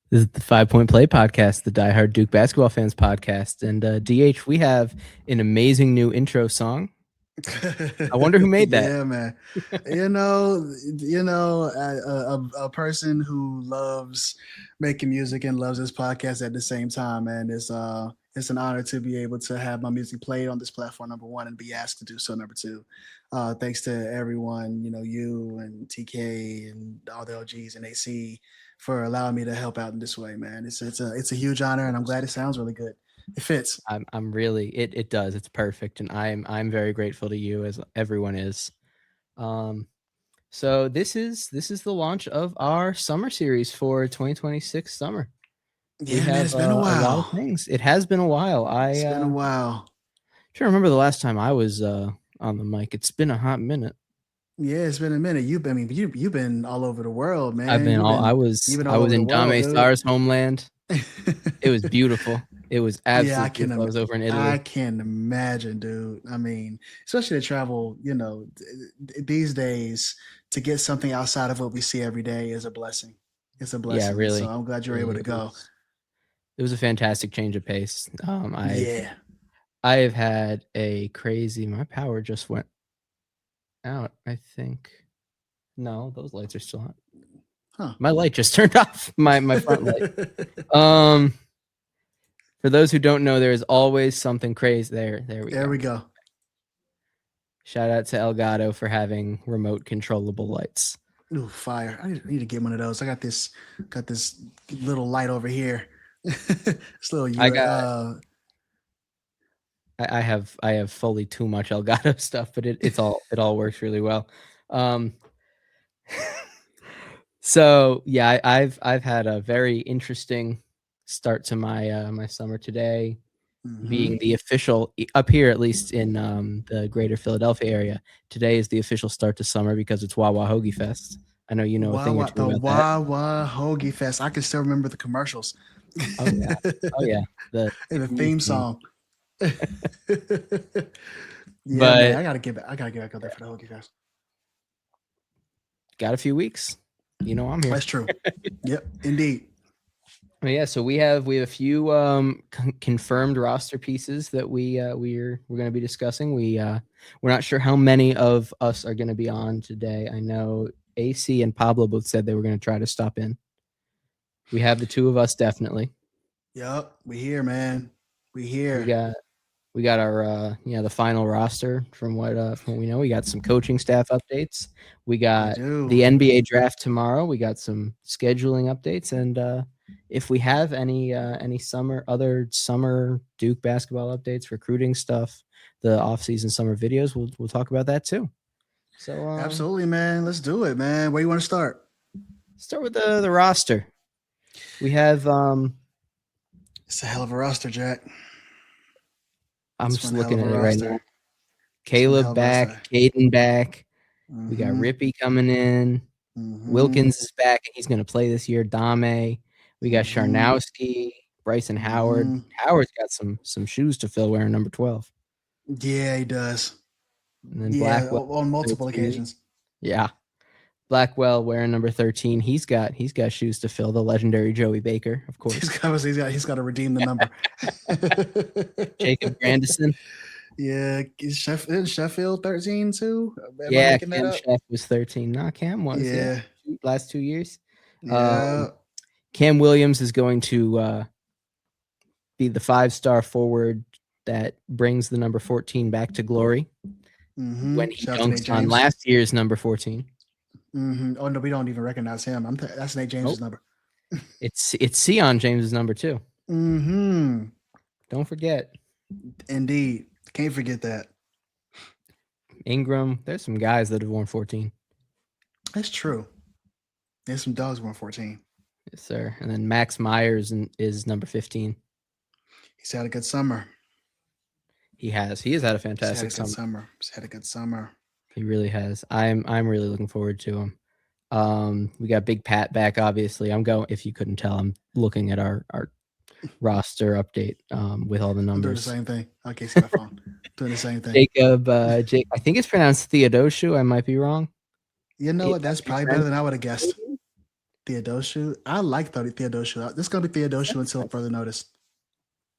This is the 5 Point Play podcast, the diehard Duke basketball fans podcast. And DH, we have an amazing new intro song. I wonder who made that. Yeah, man. A person who loves making music and loves this podcast at the same time, man. It's an honor to be able to have my music played on this platform, number one, and be asked to do so, number two. Thanks to everyone, you and TK and all the OGs and AC for allowing me to help out in this way, man. It's a huge honor, and I'm glad it sounds really good. It fits. I'm really it does. It's perfect, and I'm very grateful to you, as everyone is. So this is the launch of our summer series for 2026 summer. Yeah, man, it's been a a lot of while. things. It has been a while. It's been a while. Trying to remember the last time I was on the mic. It's been a hot minute. Yeah, it's been a minute. You've been all over the world, man. I You've was been I all was over the in world, Dame dude. Sar's homeland. It was beautiful. It was Yeah, absolutely beautiful. I was over in I Italy. can imagine, dude. I mean, especially to travel, these days to get something outside of what we see every day is a blessing. It's a Yeah, blessing. So really. I'm glad you're able Really, to go. it was a fantastic change of pace. Yeah. I have had a crazy. My power just went out. I think. No, those lights are still on. Huh. My light just turned off. My front light. For those who don't know, there is always something crazy there. There we go. Shout out to Elgato for having remote controllable lights. Ooh, fire! I need to get one of those. I got this little light over here. This little I have fully too much Elgato stuff, but it all works really well. So yeah, I've had a very interesting start to my my summer today. Being the official up here, at least in the greater Philadelphia area, today is the official start to summer because it's Wawa Hoagie Fest. I know you know a thing or two about that. Wawa Hoagie Fest. I can still remember the commercials. Oh yeah, oh yeah, And the theme song. Yeah, man, but I gotta get back. I gotta get back out there for the Hoagie Fest. got a few weeks. You know I'm here. That's true. Yep, indeed. But yeah, so we have a few confirmed roster pieces that we're going to be discussing. We're not sure how many of us are going to be on today. I know AC and Pablo both said they were going to try to stop in. We have the two of us definitely. Yep, we here, man. We here. We got our the final roster from what we know. We got some coaching staff updates. We got the NBA draft tomorrow. We got some scheduling updates, and if we have any other summer Duke basketball updates, recruiting stuff, the off-season summer videos, we'll talk about that too. So absolutely, man. Let's do it, man. Where you want to start? Start with the roster. We have it's a hell of a roster, Jack. I'm just looking at it right now. Caleb back, Caden back. We got Rippy coming in. Wilkins is back, and he's going to play this year. Dame. We got Charnowski, Bryson Howard. Howard's got some shoes to fill wearing number 12. Yeah, he does. And then Blackwell on multiple occasions. Yeah. Blackwell wearing number 13. He's got shoes to fill. The legendary Joey Baker, of course. He's got to redeem the number. Jacob Grandison. Yeah, is Sheffield 13 too? Yeah, Cam Sheff was 13. No, Cam was. Yeah, last 2 years. Yeah. Cam Williams is going to be the 5-star forward that brings the number 14 back to glory when he dunks on last year's number 14. Oh no, we don't even recognize him. That's Nate James's number. It's Sion James's number too. Don't forget. Indeed, can't forget that. Ingram. There's some guys that have worn 14. That's true. There's some dogs worn 14. Yes, sir. And then Max Myers is number 15. He's had a good summer. He has had a fantastic summer. He's had a good summer. He really has. I'm really looking forward to him. We got Big Pat back, obviously. If you couldn't tell, I'm looking at our roster update with all the numbers. I'm doing the same thing. Okay, see my phone. Doing the same thing. Jacob, I think it's pronounced Theodosiu. I might be wrong. You know what? That's probably better than I would have guessed. Theodosiu. I like Theodosiu. This is gonna be Theodosiu until further notice.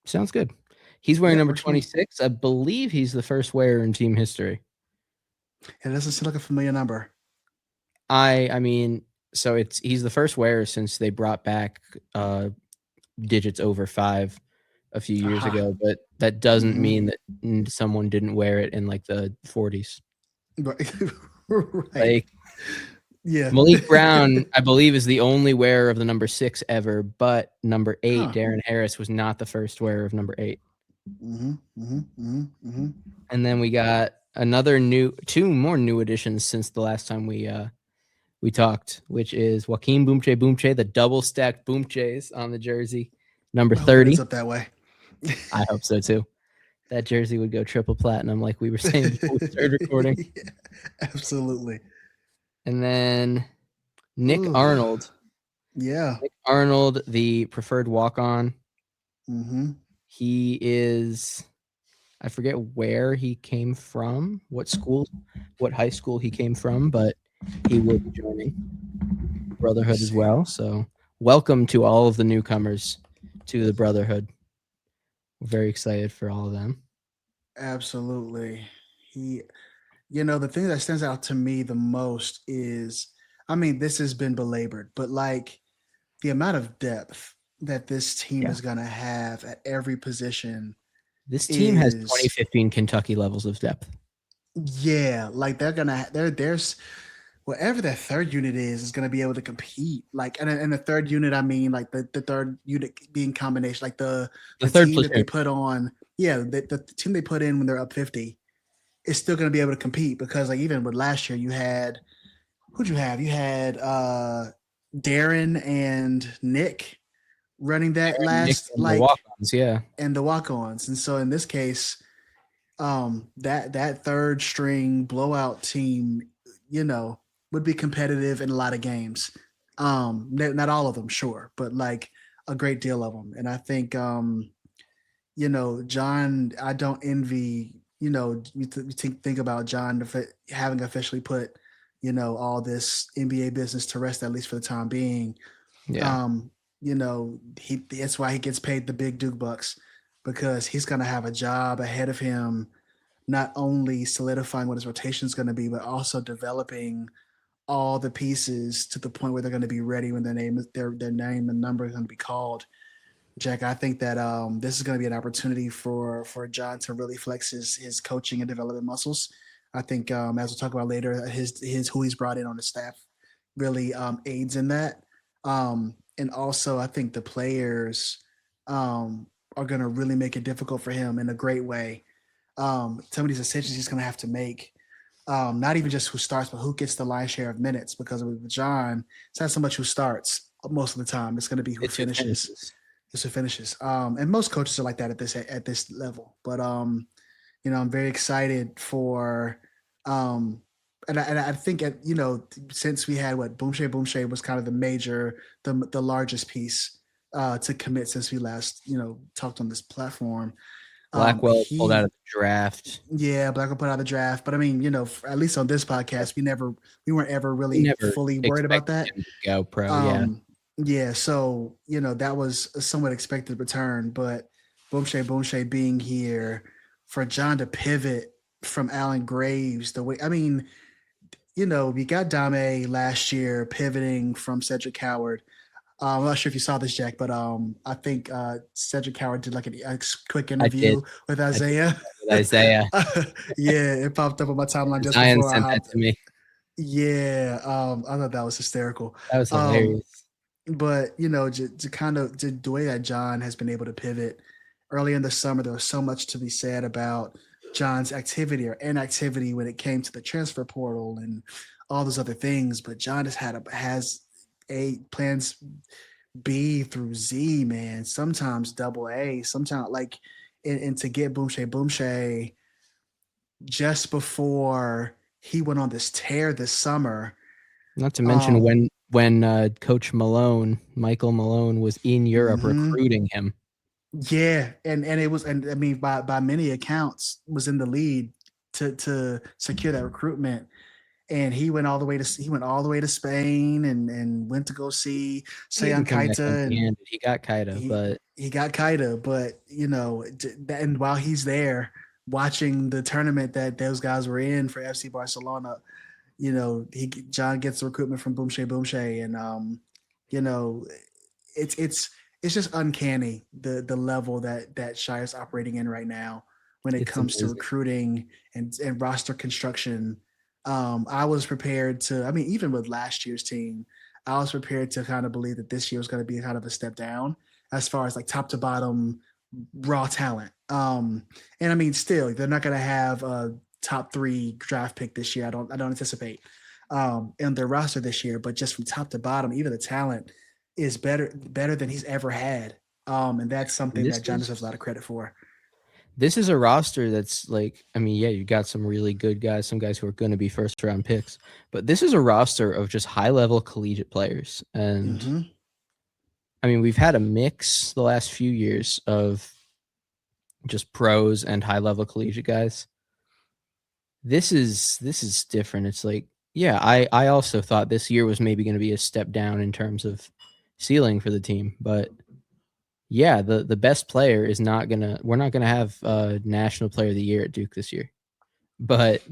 Sounds good. He's wearing number works for me. 26. I believe he's the first wearer in team history. It doesn't seem like a familiar number. I mean, so he's the first wearer since they brought back digits over 5 a few years ago, but that doesn't mean that someone didn't wear it in like the 40s. Right. Like, yeah. Maliq Brown, I believe, is the only wearer of the number 6 ever, but number 8, Darren Harris, was not the first wearer of number 8. And then we got two more new additions since the last time we talked, which is Joaquin Boomche, the double stacked Boomches on the jersey, number 30. It's up that way. I hope so too. That jersey would go triple platinum, like we were saying before we started recording. Yeah, absolutely. And then Nick Arnold. Yeah. Nick Arnold, the preferred walk-on. He is, I forget where he came from, what high school he came from, but he will be joining Brotherhood as well. So welcome to all of the newcomers to the Brotherhood. We're very excited for all of them. Absolutely. The thing that stands out to me the most is, I mean, this has been belabored, but like the amount of depth that this team is going to have at every position. This team has 2015 Kentucky levels of depth. Yeah, like there's whatever that third unit is going to be able to compete. Like, and the third unit, I mean, like the third unit being combination, like the third team platoon that they put on. Yeah, the team they put in when they're up 50 is still going to be able to compete, because like even with last year, you had who'd you have? You had Darren and Nick running that last and the walk-ons, and the walk-ons, and so in this case, that third string blowout team, would be competitive in a lot of games. Not all of them, sure, but like a great deal of them. And I think, John, I don't envy, you think about John having officially put, all this NBA business to rest, at least for the time being. Yeah. That's why he gets paid the big Duke bucks, because he's going to have a job ahead of him, not only solidifying what his rotation is going to be, but also developing all the pieces to the point where they're going to be ready when their name and number is going to be called. Jack, I think that this is going to be an opportunity for John to really flex his coaching and development muscles. I think, as we'll talk about later, his who he's brought in on the staff really aids in that. And also, I think the players are going to really make it difficult for him in a great way. Some of these decisions he's going to have to make, not even just who starts, but who gets the lion's share of minutes. Because with John, it's not so much who starts most of the time; it's going to be who finishes. It's who finishes. And most coaches are like that at this level. But I'm very excited for. And I think since we had Boomche was kind of the largest piece to commit since we last talked on this platform. Blackwell pulled out of the draft. Yeah, Blackwell pulled out of the draft, but I mean, at least on this podcast, we weren't ever really fully worried about that. Go pro, yeah. So that was a somewhat expected return, but Boomche being here for John to pivot from Allen Graves the way, I mean, we got Dame last year pivoting from Cedric Howard. I'm not sure if you saw this, Jack, but I think Cedric Howard did like a quick interview with Isaiah. Yeah, it popped up on my timeline just Zion before sent that to me. Yeah, I thought that was hysterical. That was hilarious. But to kind of the way that John has been able to pivot early in the summer, there was so much to be said about John's activity or inactivity when it came to the transfer portal and all those other things. But John has plans B through Z, man. Sometimes double A, sometimes and to get Boomche just before he went on this tear this summer. Not to mention when Coach Michael Malone was in Europe recruiting him. Yeah, and it was, and I mean by many accounts was in the lead to secure that recruitment. and he went all the way to Spain and went to go see He didn't Seyan come back Kaita, and empty-handed. He got Kaita, he but he got Kaita, but and while he's there watching the tournament that those guys were in for FC Barcelona, John gets the recruitment from Boomshay, and you know, it's it's just uncanny the level that Sheyer's operating in right now when it it's comes to amazing. recruiting and roster construction. I was prepared to. I mean, even with last year's team, I was prepared to kind of believe that this year was going to be kind of a step down as far as like top to bottom raw talent. And I mean, still, they're not going to have a top 3 draft pick this year. I don't anticipate in their roster this year, but just from top to bottom, even the talent is better than he's ever had. And that's And something this that John deserves a is lot of credit for. this is a roster that's like, I mean, yeah, you got some really good guys, some guys who are going to be first round picks, but this is a roster of just high level collegiate players. And Mm-hmm. I mean, we've had a mix the last few years of just pros and high level collegiate guys. This is different. It's like, yeah, I also thought this year was maybe going to be a step down in terms of ceiling for the team, but yeah, the best player is not gonna. We're not gonna have a national player of the year at Duke this year, but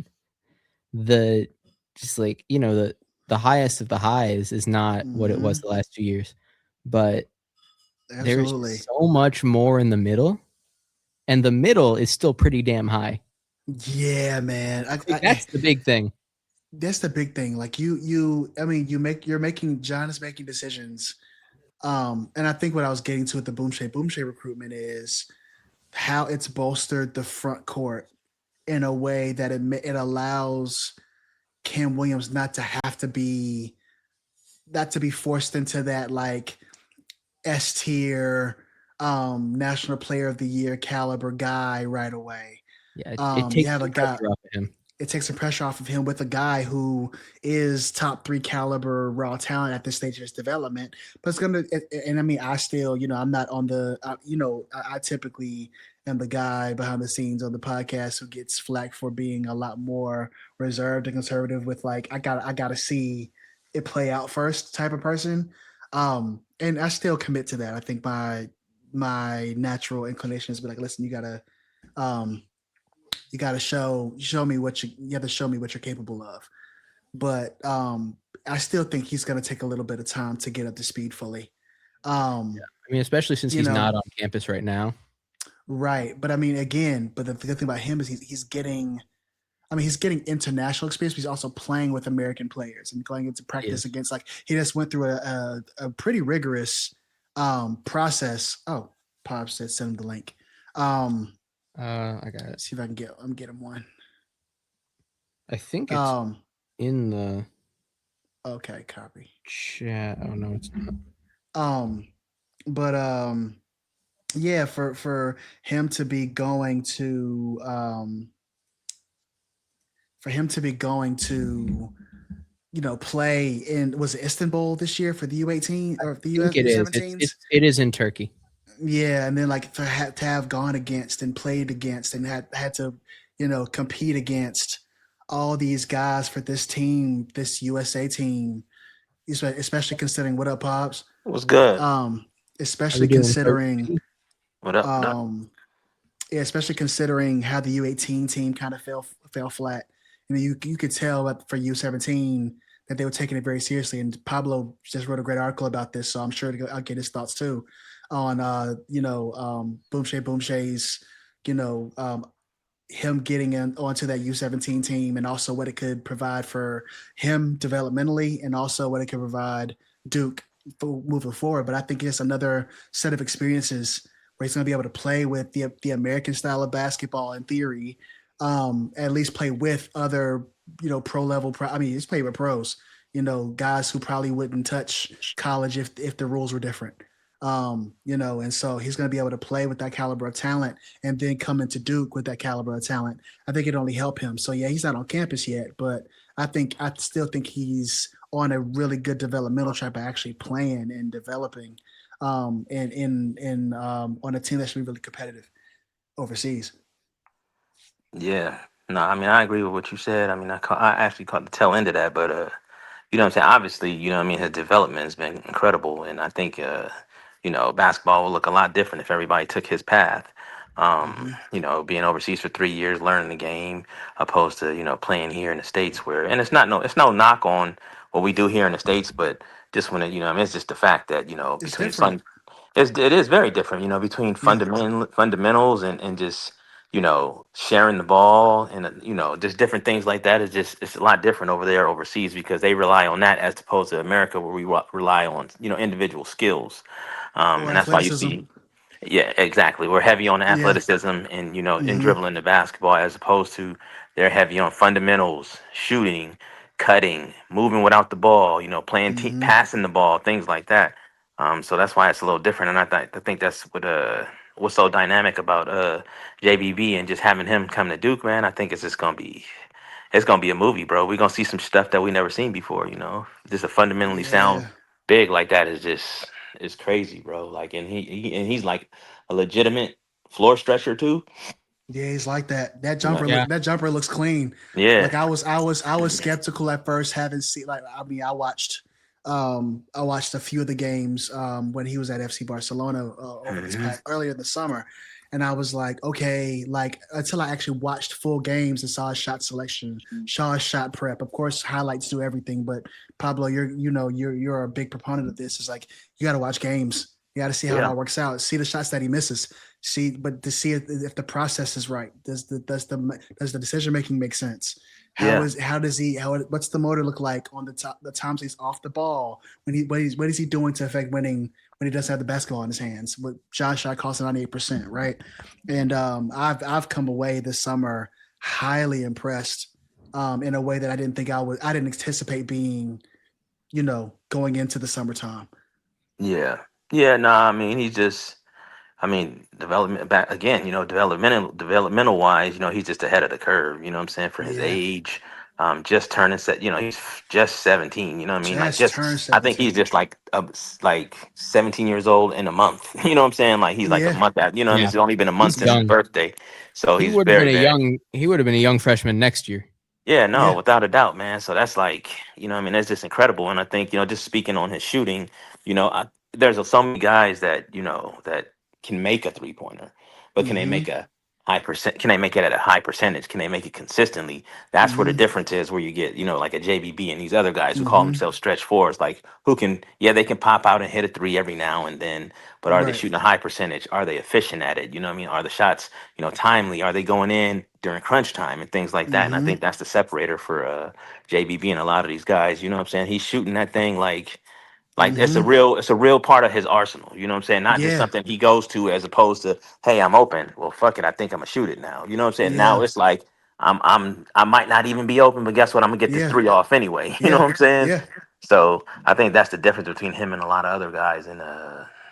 the just like the highest of the highs is not what it was Mm-hmm. the last 2 years, but there's Absolutely. so much more in the middle, and the middle is still pretty damn high. Yeah, man. Like, that's the big thing. That's the big thing. Like I mean, John is making decisions. And I think what I was getting to with the Boomshay recruitment is how it's bolstered the front court in a way that it allows Cam Williams not to be forced into that like S tier national player of the year caliber guy right away. Yeah, it You takes have a some guy, pressure off of him. it takes some pressure off of him with a guy who is top 3 caliber raw talent at this stage of his development. But it's gonna, and I mean, I still, I'm not on the, I typically am the guy behind the scenes on the podcast who gets flack for being a lot more reserved and conservative with like, I gotta see it play out first type of person. And I still commit to that. I think my natural inclination is to be like, listen, um, you got to show me you have to show me what you're capable of. But I still think he's going to take a little bit of time to get up to speed fully. Yeah, I mean, especially since You he's know, not on campus right now. right? But I mean, again, but the good thing about him is he's getting. I mean, he's getting international experience, but he's also playing with American players and going into He practice is. against like he just went through a pretty rigorous process. Oh, Pop said send him the link. I got it. See if I can get him one. I think it's Um, in the okay, copy. chat. Oh no, it's not. Um, but yeah, for him to be going to play in, was it Istanbul this year for the U18 or the I think it is. U17s? It is in Turkey. Yeah, and then like to have gone against and played against and had to compete against all these guys for this team, this USA team, especially considering what up, Pops. What's good? Um, How we especially doing, Coach? considering What up? What up? yeah, especially considering how the U18 team kind of fell flat. I mean, you could tell that for U17 that they were taking it very seriously. And Pablo just wrote a great article about this, so I'm sure I'll get his thoughts too on Boomshay's you know him getting onto that U17 team and also what it could provide for him developmentally and also what it could provide Duke for moving forward. But I think it's another set of experiences where he's going to be able to play with the American style of basketball in theory, at least play with other, pro level. I mean, he's played with pros, guys who probably wouldn't touch college if the rules were different. And so he's going to be able to play with that caliber of talent and then come into Duke with that caliber of talent. I think it'd only help him. So yeah, he's not on campus yet, but I still think he's on a really good developmental track by actually playing and developing, and on a team that should be really competitive overseas. Yeah, No, I mean I agree with what you said. I mean I actually caught the tail end of that, but you know what I'm saying? Obviously, you know what I mean, his development has been incredible. And I think, you know, basketball will look a lot different if everybody took his path. Mm-hmm. You know, being overseas for 3 years, learning the game, opposed to, you know, playing here in the States where, and it's no knock on what we do here in the States, but just when it, you know, I mean, it's just the fact that, you know, It's between different. fun, it is very different, you know, between Yeah. fundamentals and just, you know, sharing the ball and you know, just different things like that is just it's a lot different over there overseas because they rely on that as opposed to America where we rely on, you know, individual skills. Or And that's why you athleticism. see, yeah, exactly. We're heavy on Yeah. athleticism and, you know, in Mm-hmm. dribbling the basketball as opposed to they're heavy on fundamentals, shooting, cutting, moving without the ball, you know, Mm-hmm. passing the ball, things like that. So that's why it's a little different. And I think that's what's so dynamic about JBB and just having him come to Duke, man. I think it's gonna be a movie, bro. We're gonna see some stuff that we never seen before, you know. Just a fundamentally sound Yeah. big like that is just it's crazy, bro. Like and he's like a legitimate floor stretcher too. Yeah, he's like that. You know? Yeah. That jumper looks clean. Like Yeah. I was skeptical at first, having seen like I mean I watched a few of the games when he was at FC Barcelona over this Hmm. past earlier in the summer, and I was like, okay, like until I actually watched full games and saw his shot selection, saw his shot prep. Of course, highlights do everything, but Pablo, you're a big proponent of this. It's like you got to watch games. You got to see how it Yeah. all works out. See the shots that he misses. See, but to see if the process is right. Does the decision making make sense? Yeah. How does he what's the motor look like on the times he's off the ball, when what is he doing to affect winning when he doesn't have the basketball in his hands? What John shot costs 98%, right? And I've come away this summer highly impressed, in a way that I didn't anticipate being, going into the summertime. Yeah. Yeah. Nah, I mean he's just I mean, development back again, you know, developmental wise, you know, he's just ahead of the curve, you know what I'm saying, for his Yeah, age. Just turning set, you know, he's just 17, you know what I mean? Like just turned I think he's 17. just like 17 years old in a month. You know what I'm saying? Like he's like a Yeah, month out, you know what I mean? Yeah. It's only been a month He's since his young. birthday. So He he's would have been very, a very young freshman next year. yeah, no, yeah. without a doubt, man. So that's like, you know, what I mean, that's just incredible. And I think, you know, just speaking on his shooting, you know, so many guys that, you know, that can make a 3 pointer, but can they Mm-hmm. make a high percent? Can they make it at a high percentage? Can they make it consistently? That's where the Mm-hmm. difference is where you get, you know, like a JBB and these other guys who call Mm-hmm. themselves stretch fours, like who can, yeah, they can pop out and hit a three every now and then, but are they Right. shooting a high percentage? Are they efficient at it? You know what I mean? Are the shots, you know, timely? Are they going in during crunch time and things like that? And I Mm-hmm. think that's the separator for JBB and a lot of these guys. You know what I'm saying? He's shooting that thing like Mm-hmm. it's a real part of his arsenal. You know what I'm saying? Not just Yeah. something he goes to as opposed to, hey, I'm open. Well, fuck it, I think I'm gonna shoot it now. You know what I'm saying? Now Yeah. it's like I might not even be open, but guess what? I'm gonna get this Yeah. three off anyway. You know Yeah. what I'm saying? Yeah. So I think that's the difference between him and a lot of other guys. And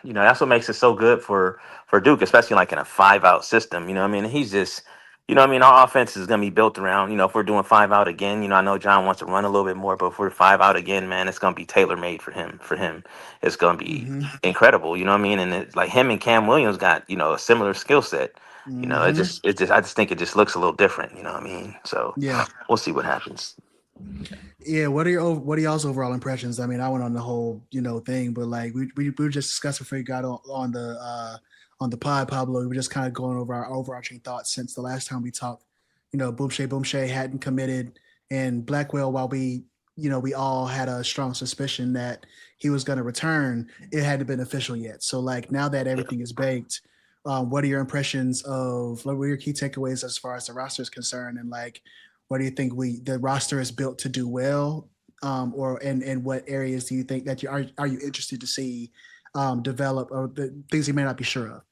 you know, that's what makes it so good for Duke, especially like in a 5-out system. You know what I mean? He's just you know what I mean? Our offense is going to be built around, you know, if we're doing 5-out again, you know, I know John wants to run a little bit more, but if we're 5-out again, man, it's going to be tailor made for him. For him, it's going to be Mm-hmm. incredible. You know what I mean? And it's like him and Cam Williams got, you know, a similar skill set. You know, Mm-hmm. I just think it just looks a little different. You know what I mean? So Yeah. we'll see what happens. Yeah. What are y'all's overall impressions? I mean, I went on the whole, thing, but like we were just discussing before you got on the pod, Pablo. We were just kind of going over our overarching thoughts since the last time we talked. Boom Shay hadn't committed, and Blackwell, while we all had a strong suspicion that he was going to return, it hadn't been official yet. So like now that Yeah. everything is baked, what are your impressions of? What were your key takeaways as far as the roster is concerned, and like what do you think the roster is built to do well, or and what areas do you think that are you interested to see develop, or the things you may not be sure of?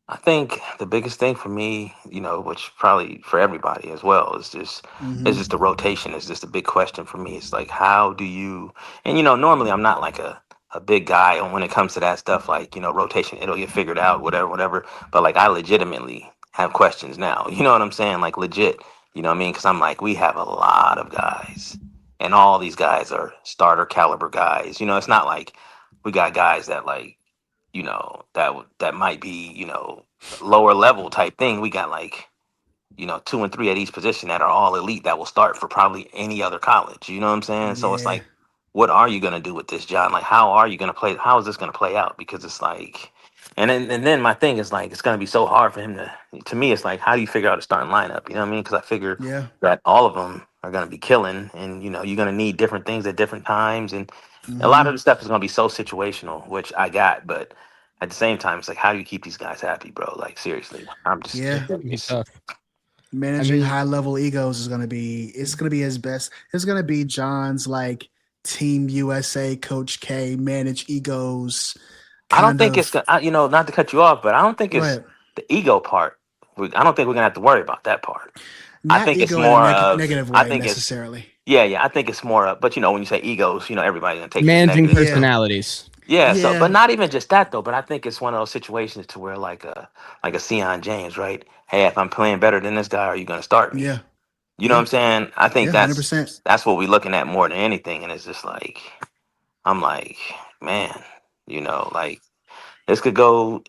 I think the biggest thing for me, you know, which probably for everybody as well, is Mm-hmm. just the rotation. Is just a big question for me. It's like how do you and you know, normally I'm not like a big guy on when it comes to that stuff, like, you know, rotation, it'll get figured out, whatever, whatever. But like I legitimately have questions now. You know what I'm saying? Like legit. You know what I mean? Because I'm like, we have a lot of guys. And all these guys are starter caliber guys. You know, it's not like we got guys that like you know that might be you know lower level type thing. We got like 2 and 3 at each position that are all elite that will start for probably any other college. You know what I'm saying? So it's Yeah. like, what are you gonna do with this, John? Like, how are you gonna play? How is this gonna play out? Because it's like, and then my thing is like, it's gonna be so hard for him to. To me, it's like, how do you figure out a starting lineup? You know what I mean? Because I figure Yeah. that all of them are gonna be killing, and you're gonna need different things at different times, and a lot Mm-hmm. of the stuff is gonna be so situational, which I got, but. At the same time, it's like, how do you keep these guys happy, bro? Like, seriously, I'm just, Yeah. It's gonna be tough. I Managing mean, high level egos is gonna be his best. It's gonna be John's like Team USA Coach K manage egos I don't kind think it's of. gonna, not to cut you off, but I don't think Go it's ahead. the ego part. I don't think we're gonna have to worry about that part. I Not think it's ego in a more of, negative I way think it's, necessarily. yeah, I think it's more of, but when you say egos, everybody's gonna take it as managing negative. Yeah. So, personalities. yeah, so, but Yeah. not even just that though, but I think it's one of those situations to where like a Sion James, right? Hey, if I'm playing better than this guy, are you gonna start me? Yeah. You know what Yeah. I'm saying? I think Yeah. 100%. that's what we're looking at more than anything. And it's just like, I'm like, man, like, it could go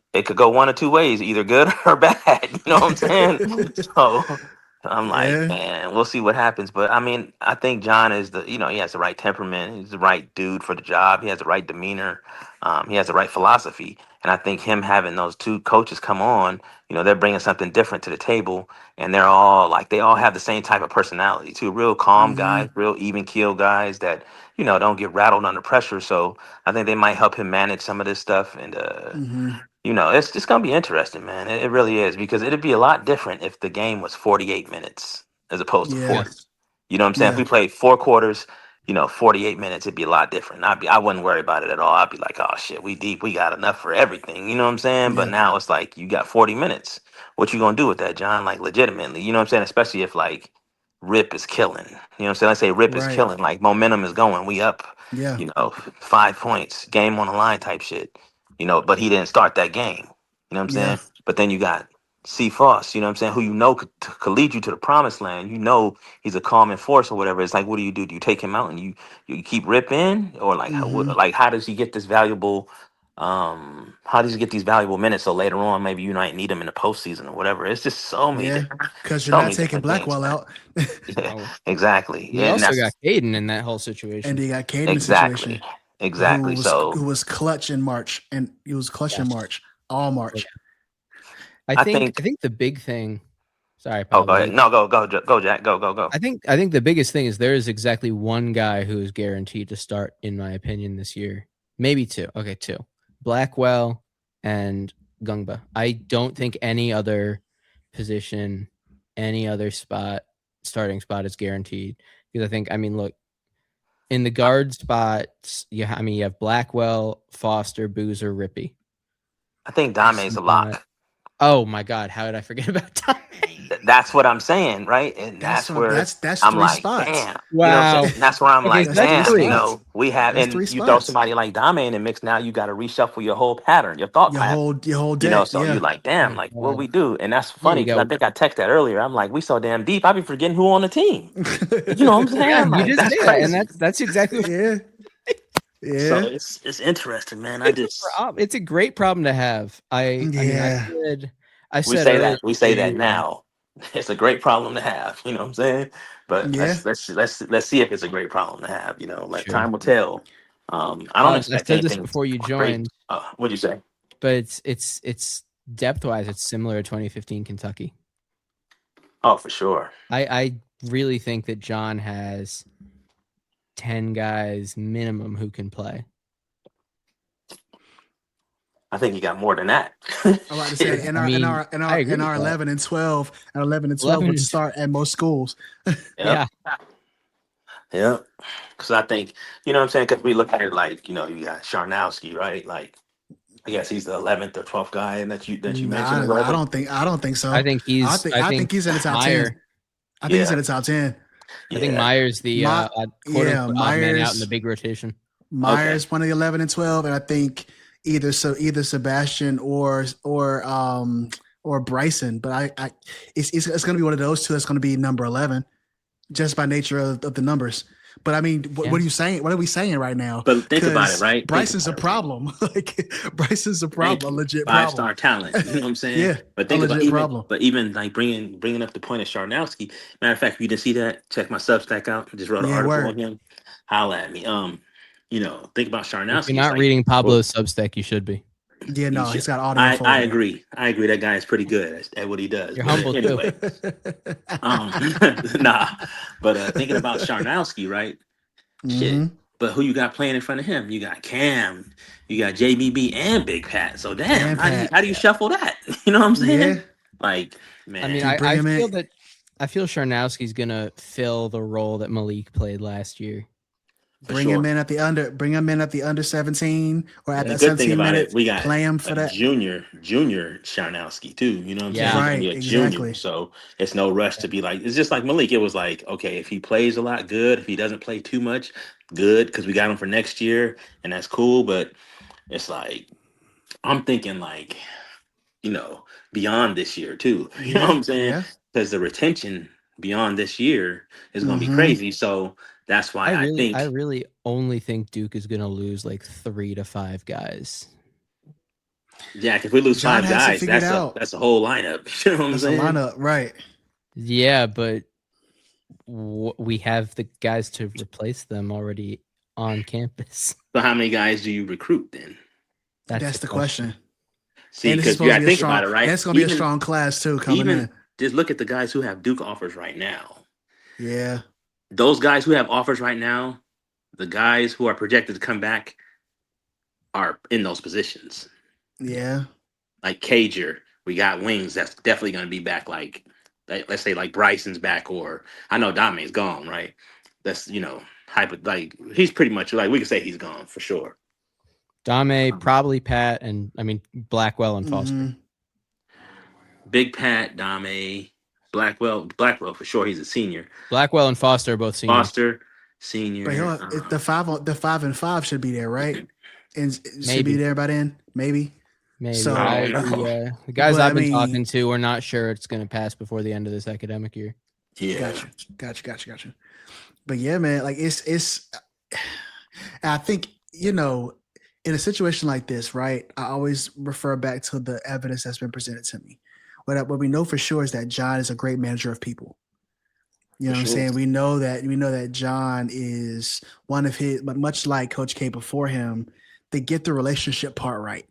one or two ways, either good or bad. You know what I'm saying? So I'm like, Yeah. man, we'll see what happens. But I mean, I think John is he has the right temperament. He's the right dude for the job. He has the right demeanor. He has the right philosophy. And I think him having those two coaches come on, they're bringing something different to the table. And they all have the same type of personality too. Real calm Mm-hmm. guys, real even keel guys that, don't get rattled under pressure. So I think they might help him manage some of this stuff. And Mm-hmm. it's just gonna be interesting, man. It really is, because it'd be a lot different if the game was 48 minutes as opposed to Yeah. 40. You know what I'm saying? If Yeah. we played 4 quarters, 48 minutes, it'd be a lot different. I wouldn't worry about it at all. I'd be like, oh shit, we deep, we got enough for everything. You know what I'm saying? But Yeah. now it's like, you got 40 minutes. What you gonna do with that, John? Like, legitimately, you know what I'm saying? Especially if like Rip is killing. You know what I'm saying? Let's say Rip is Right. killing, like momentum is going. We up, Yeah. 5 points, game on the line type shit. But he didn't start that game. You know what I'm Yeah. saying? But then you got C. Foss, you know what I'm saying, who could lead you to the promised land. He's a calming force or whatever. It's like, what do? Do you take him out and you keep Rip in, or like Mm-hmm. how does he get this valuable? How does he get these valuable minutes so later on maybe you might need him in the postseason or whatever? It's just Yeah. Because you're so not many taking different things, Blackwell man. out. Yeah, Oh, exactly. we And also got that's Caden in that whole And situation. you got Cade in the exactly, situation exactly. who So was clutch in March, and he was clutch in Yes. March, all Oh, March. yeah. I I think think. I think the big thing. Sorry, Oh, go Pablo. ahead. No, go, Jack. Go. I think the biggest thing is there is exactly one guy who is guaranteed to start, in my opinion, this year. Maybe two. Okay, two. Blackwell and Gungba. I don't think any other position, any other starting spot is guaranteed. Because look, in the guard spots, you have Blackwell, Foster, Boozer, Rippy. I think It's Dame's a not. lock. Oh my God, how did I forget about Tommy? That's what I'm saying, right? And That's that's what where that's I'm three like, spots. damn. You know what I'm saying? Wow. And that's where I'm Okay, like, so That's that's three damn. three. spots. We have, That's and three you throw spots. somebody like Dame in the mix. Now you got to reshuffle your whole pattern, your thought pattern. Your whole deck. So you Yeah. like, Oh damn, my like what God. we do, and that's Yeah, funny you because I go. think I texted that earlier. I'm like, we so damn deep. I be forgetting who on the team. You know what I'm Yeah, saying? you Like, did that's say that, and crazy. that's exactly what Yeah. So Yeah. it's interesting, man. it's a problem. It's a great problem to have. Yeah. I We said say earlier that we in the say that year. now. It's a great problem to have. You know what I'm saying? But Yeah. let's see if it's a great problem to have. Like, Sure. time will tell. I don't I expect said this anything before you great. joined, What'd you say? but it's depth wise, it's similar to 2015 Kentucky. Oh, for sure. I really think that John has 10 guys minimum who can play. I think you got more than that. I'm about to say Shit. in I our in mean, our in I our agree in with our that. 11 and 12 11 would and start at most schools. Yep. yeah. Yep. Because I think, you know what I'm saying? Because we look at it like, you got Sharnowski, right? Like, I guess he's the 11th or 12th guy that you mentioned or Nah, I whatever. don't think I so. think I he's think I I think think he's in the top 10. Meyer. I think he's in Yeah. the top 10. I think Yeah. Meyer's the My quote yeah, unquote odd man out in the Myers big rotation. Okay. Myers one of the 11 and 12, and I think either Sebastian or Bryson. But it's going to be one of those two that's going to be number 11, just by nature of the numbers. But I mean, what are you saying? What are we saying right now? But think about it, right? Bryson's a problem. Like Bryson's a problem, a legit problem. 5-star talent. You know what I'm saying? Yeah, but think about problem. even like bringing up the point of Sharnowski. Matter of fact, if you didn't see that, check my Substack out. I just wrote an article on him. Holla at me. Think about Sharnowski. If you're not reading Pablo's Substack, you should be. Yeah, no, he's got audio. I agree. That guy is pretty good at what he does. You're humble anyway. Nah, but thinking about Sharnowski, right? Shit. But who you got playing in front of him? You got Cam, you got JBB and Big Pat. So damn, how do you shuffle that? You know what I'm saying? Yeah. Like, man. I mean, I feel Sharnowski's gonna fill the role that Maliq played last year. Bring him in at the under 17 or at that 17 minutes. We got play him for that junior Sharnowski too. You know what I'm saying? Right, exactly. Junior, so it's no rush to be like. It's just like Maliq. It was like, okay, if he plays a lot, good. If he doesn't play too much, good, because we got him for next year, and that's cool. But it's like I'm thinking like, beyond this year too. You know what I'm saying? Because the retention beyond this year is going to be crazy. So. That's why I really only think Duke is going to lose like 3 to 5 guys. Yeah, if we lose 5 guys, that's a whole lineup. You know what I'm saying? A lineup, right? Yeah, but we have the guys to replace them already on campus. So how many guys do you recruit then? That's the question. See, because you got to think about it, right? That's going to be a strong class too coming in. Just look at the guys who have Duke offers right now. Yeah. Those guys who have offers right now, the guys who are projected to come back are in those positions. Yeah. Like Cager, we got wings that's definitely going to be back. Like, let's say like Bryson's back, or I know Dame's gone, right? That's, he's pretty much like, we can say he's gone for sure. Dame, probably Pat, and I mean, Blackwell and Foster. Big Pat, Dame. Blackwell for sure. He's a senior. Blackwell and Foster are both seniors. Foster, senior. But the 5 and 5 should be there, right? And should be there by then, maybe. So the guys I've been talking to are not sure it's going to pass before the end of this academic year. Yeah, gotcha. But yeah, man, like it's. I think in a situation like this, right? I always refer back to the evidence that's been presented to me. What we know for sure is that John is a great manager of people. You know what I'm saying? We know that John is one of his, but much like Coach K before him, they get the relationship part right.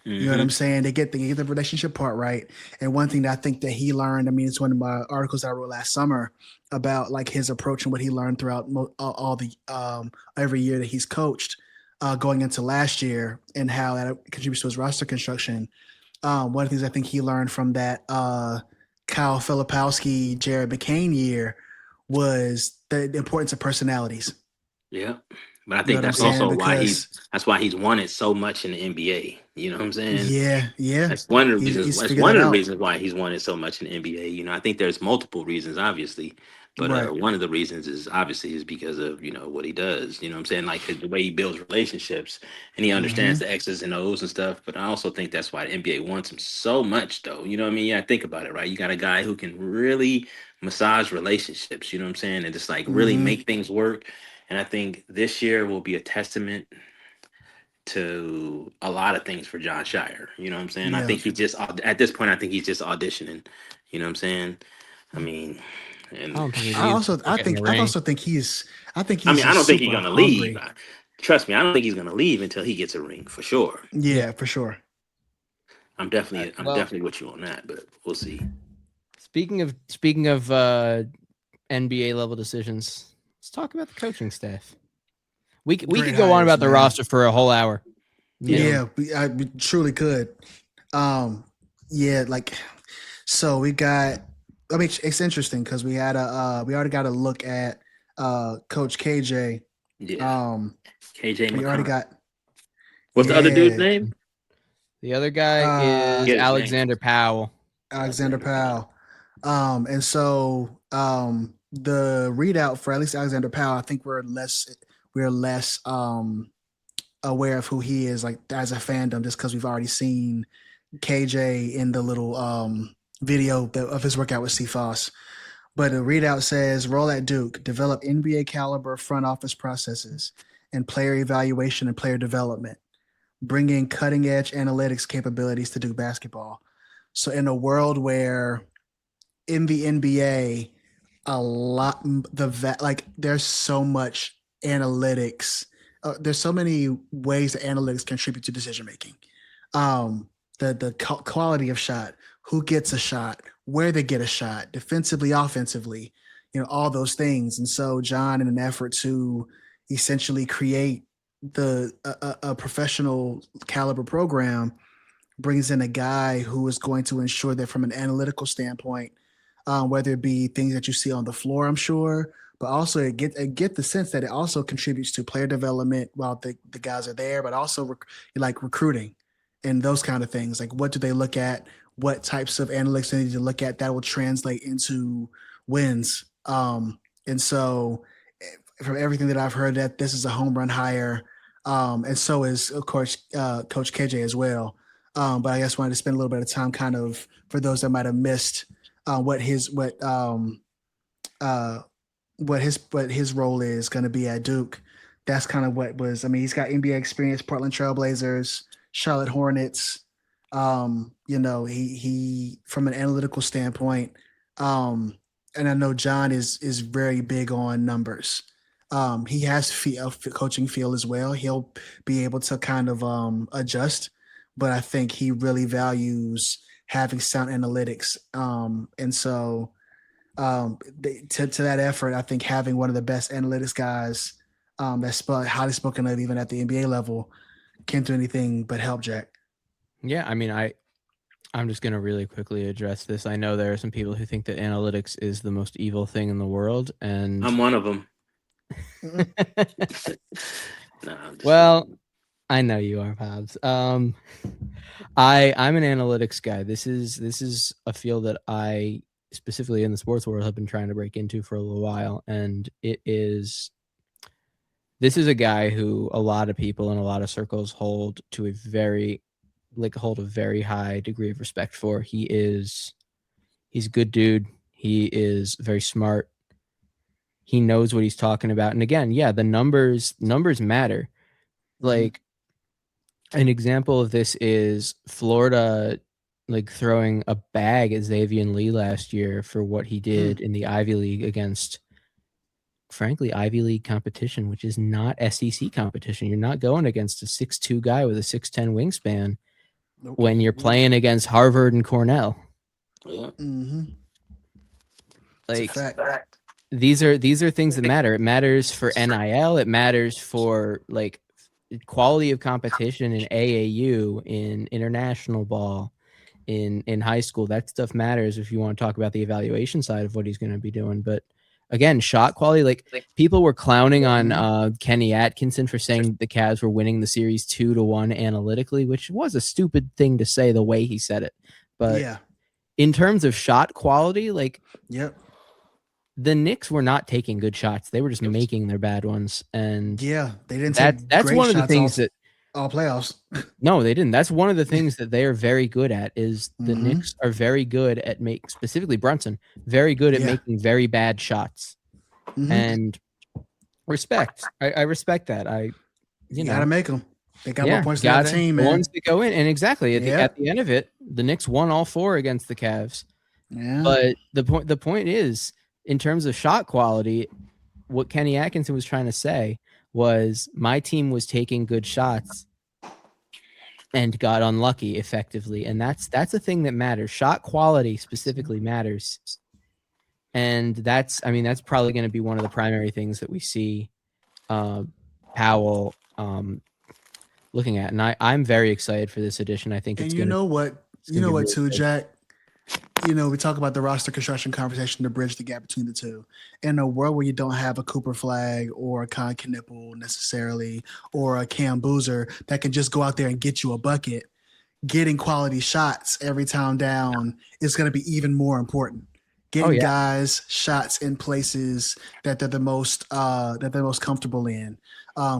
You know what I'm saying? They get the relationship part right. And one thing that I think that he learned, I mean, it's one of my articles I wrote last summer about like his approach and what he learned throughout all the every year that he's coached going into last year, and how that contributes to his roster construction. One of the things I think he learned from that Kyle Filipowski, Jared McCain year was the importance of personalities. Yeah, but I think that's also why he's won it so much in the NBA. You know what I'm saying? Yeah. That's one of the reasons. That's one of the reasons why he's won it so much in the NBA. I think there's multiple reasons, obviously. But one of the reasons is because of, what he does, you know what I'm saying? Like the way he builds relationships, and he understands the X's and O's and stuff. But I also think that's why the NBA wants him so much, though. You know what I mean? Yeah, think about it, right? You got a guy who can really massage relationships, you know what I'm saying? And just like really make things work. And I think this year will be a testament to a lot of things for John Scheyer. You know what I'm saying? Yeah. I think at this point, I think he's just auditioning. You know what I'm saying? I mean... And I also think he's. I don't think he's gonna leave. Trust me, I don't think he's gonna leave until he gets a ring for sure. Yeah, for sure. I'm definitely with you on that, but we'll see. Speaking of NBA level decisions, let's talk about the coaching staff. We could go on about the roster for a whole hour. We truly could. So we got. I mean, it's interesting because we already got to look at Coach KJ. Yeah. KJ. We already got. What's the other dude's name? The other guy is Alexander Powell. Alexander Powell. And so the readout for at least Alexander Powell, I think we're less aware of who he is, like as a fandom, just because we've already seen KJ in the little video of his workout with C. Foss. But the readout says role at Duke, develop NBA caliber front office processes and player evaluation and player development, bring in cutting edge analytics capabilities to Duke basketball. So in a world where in the NBA, there's so much analytics. There's so many ways that analytics contribute to decision making. The quality of shot, who gets a shot, where they get a shot, defensively, offensively, all those things. And so John, in an effort to essentially create a professional caliber program, brings in a guy who is going to ensure that from an analytical standpoint, whether it be things that you see on the floor, I'm sure, but also get the sense that it also contributes to player development while the guys are there, but also recruiting and those kind of things. Like, what do they look at? What types of analytics they need to look at that will translate into wins? And so from everything that I've heard, that this is a home run hire. And so is, of course, Coach KJ as well. But I just wanted to spend a little bit of time kind of for those that might have missed what his role is going to be at Duke. That's kind of what was. I mean, he's got NBA experience, Portland Trailblazers, Charlotte Hornets. He from an analytical standpoint, and I know John is very big on numbers. He has coaching feel as well. He'll be able to kind of adjust, but I think he really values having sound analytics. And so to that effort, I think having one of the best analytics guys that's highly spoken of even at the NBA level can't do anything but help, Jack. Yeah, I mean, I'm just going to really quickly address this. I know there are some people who think that analytics is the most evil thing in the world, and I'm one of them. Well, I know you are, Pops. I'm an analytics guy. This is a field that I, specifically in the sports world, have been trying to break into for a little while, and this is a guy who a lot of people in a lot of circles hold a very high degree of respect for. He's a good dude. He is very smart. He knows what he's talking about. And again, yeah, the numbers matter. Like, an example of this is Florida, like, throwing a bag at Xavier Lee last year for what he did in the Ivy League against, frankly, Ivy League competition, which is not SEC competition. You're not going against a 6'2" guy with a 6'10" wingspan when you're playing against Harvard and Cornell. Yeah. Like, these are things that matter. It matters for NIL. It matters for, like, quality of competition in AAU, in international ball, in high school. That stuff matters if you want to talk about the evaluation side of what he's going to be doing. But again, shot quality, like, people were clowning on Kenny Atkinson for saying the Cavs were winning the series 2-1 analytically, which was a stupid thing to say the way he said it. But yeah, in terms of shot quality, like, the Knicks were not taking good shots. They were just making their bad ones. And yeah, they didn't that's one of the things that all playoffs. No, they didn't. That's one of the things that they are very good at, is the Knicks are very good at specifically Brunson, very good at making very bad shots. And respect. I respect that. You gotta make them. They got more points than that team, man. Ones that go in. And exactly at the end of it, the Knicks won all 4 against the Cavs. Yeah. But the point is, in terms of shot quality, what Kenny Atkinson was trying to say was, my team was taking good shots and got unlucky effectively. And that's a thing that matters. Shot quality specifically matters. And that's probably going to be one of the primary things that we see Powell looking at. And I'm very excited for this edition. I think it's going to... You know what too, Jack? We talk about the roster construction conversation to bridge the gap between the two. In a world where you don't have a Cooper Flag or a Con Knipple necessarily, or a Cam Boozer that can just go out there and get you a bucket, getting quality shots every time down is going to be even more important. Getting guys shots in places that they're the most comfortable in.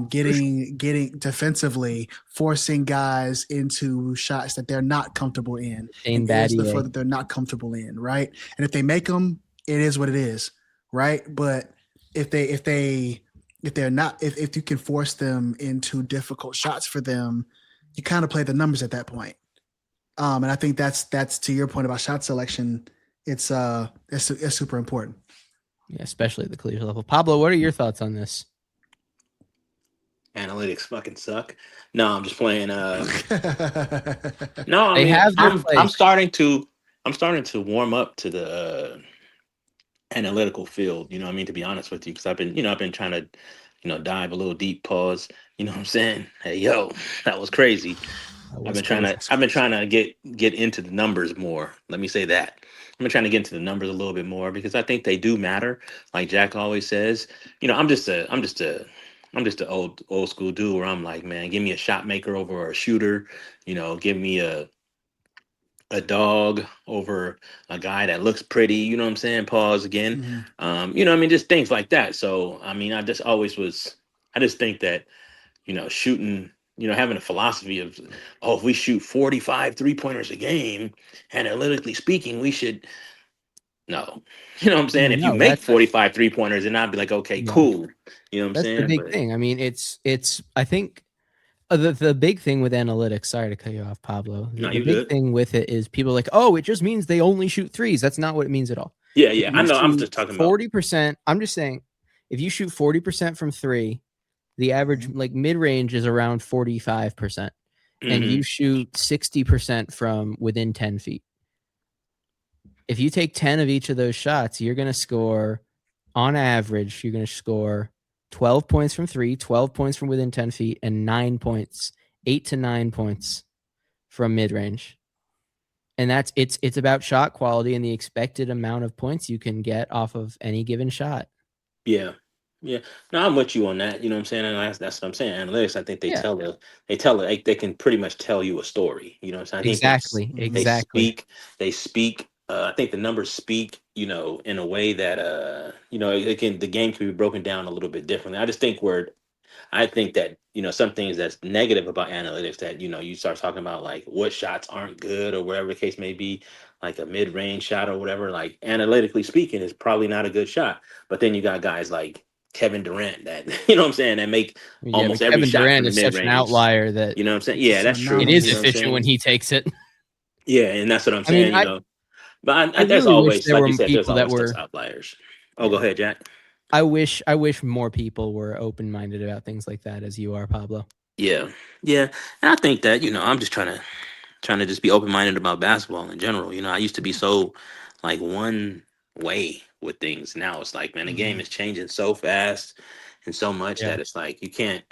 Getting defensively, forcing guys into shots that they're not comfortable in, that they're not comfortable in, right? And if they make them it is what it is, right? But if they're not, if you can force them into difficult shots for them, you kind of play the numbers at that point. And I think that's to your point about shot selection. It's super important. Yeah, especially at the collegiate level. Pablo, what are your thoughts on this? Analytics fucking suck. No, I'm just playing. No, I They mean, have their I'm place. starting to warm up to the analytical field. You know what I mean? To be honest with you, because I've been trying to, dive a little deep. Pause. You know what I'm saying? Hey, yo, that was crazy. I've been trying to get into the numbers more. Let me say that. I've been trying to get into the numbers a little bit more because I think they do matter. Like Jack always says, I'm just a old school dude where I'm like, man, give me a shot maker over a shooter. Give me a dog over a guy that looks pretty. You know what I'm saying? Pause again. Just things like that. So I mean, I just think that shooting, having a philosophy of, oh, if we shoot 45 3-pointers a game, analytically speaking, we should, no. You know what I'm saying? If you No, make 45 3-pointers, and I'd be like, okay, yeah, cool. You know what I'm that's the saying? big But thing. I mean, it's I think the big thing with analytics, sorry to cut you off, Pablo. no, The you big good. thing with it is people are like, oh, it just means they only shoot threes. That's not what it means at all. Yeah, If yeah. I you know. I'm shoot just talking about 40%, I'm just saying, if you shoot 40% from three, the average like mid range is around 45%, and you shoot 60% from within 10 feet. If you take 10 of each of those shots, you're going to score, on average, you're going to score 12 points from three, 12 points from within 10 feet, and 8 to 9 points from mid range. And it's about shot quality and the expected amount of points you can get off of any given shot. Yeah. Yeah. No, I'm with you on that. You know what I'm saying? And that's what I'm saying. Analytics, I think they can pretty much tell you a story. You know what I'm saying? I think Exactly. they speak, I think the numbers speak, in a way that, the game can be broken down a little bit differently. I think that, some things that's negative about analytics that, you start talking about like what shots aren't good or whatever the case may be, like a mid-range shot or whatever, like analytically speaking, is probably not a good shot. But then you got guys like Kevin Durant that, you know what I'm saying, that make Yeah, almost but every Kevin shot from Durant the is such an mid-range. outlier that You know what I'm saying? It's Yeah, just an that's true. it anomaly. is You know what I'm efficient when saying? he takes it. Yeah, and that's what I'm I mean, saying, But I there's really wish always, there like were you said, there's people that always those were. outliers. Oh, go Yeah. ahead, Jack. I wish more people were open-minded about things like that as you are, Pablo. Yeah, yeah, and I think that I'm just trying to just be open minded about basketball in general. I used to be so like one way with things. Now it's like, man, the game is changing so fast and so much Yeah. that it's like you can't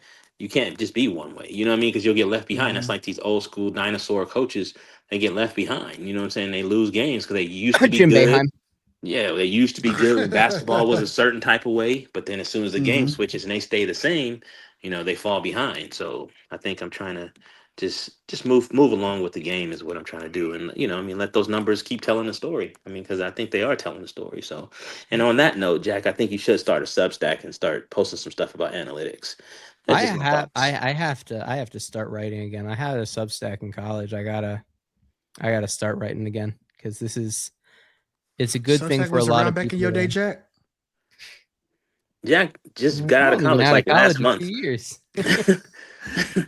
just be one way. You know what I mean? Because you'll get left behind. That's like these old school dinosaur coaches. They get left behind. You know what I'm saying? They lose games because they used to be Jim good. Boeheim. Yeah, they used to be good when basketball was a certain type of way, but then as soon as the game switches and they stay the same, they fall behind. So I think I'm trying to just move along with the game is what I'm trying to do, and let those numbers keep telling the story. I mean, because I think they are telling the story. So, and on that note, Jack, I think you should start a Substack and start posting some stuff about analytics. That's just my thoughts. I have to start writing again. I had a Substack in college. I gotta start writing again because it's a good thing Substack for a was lot around of back in people. your day, Jack. Jack just got I've out of only been college out of like last college a month. few years.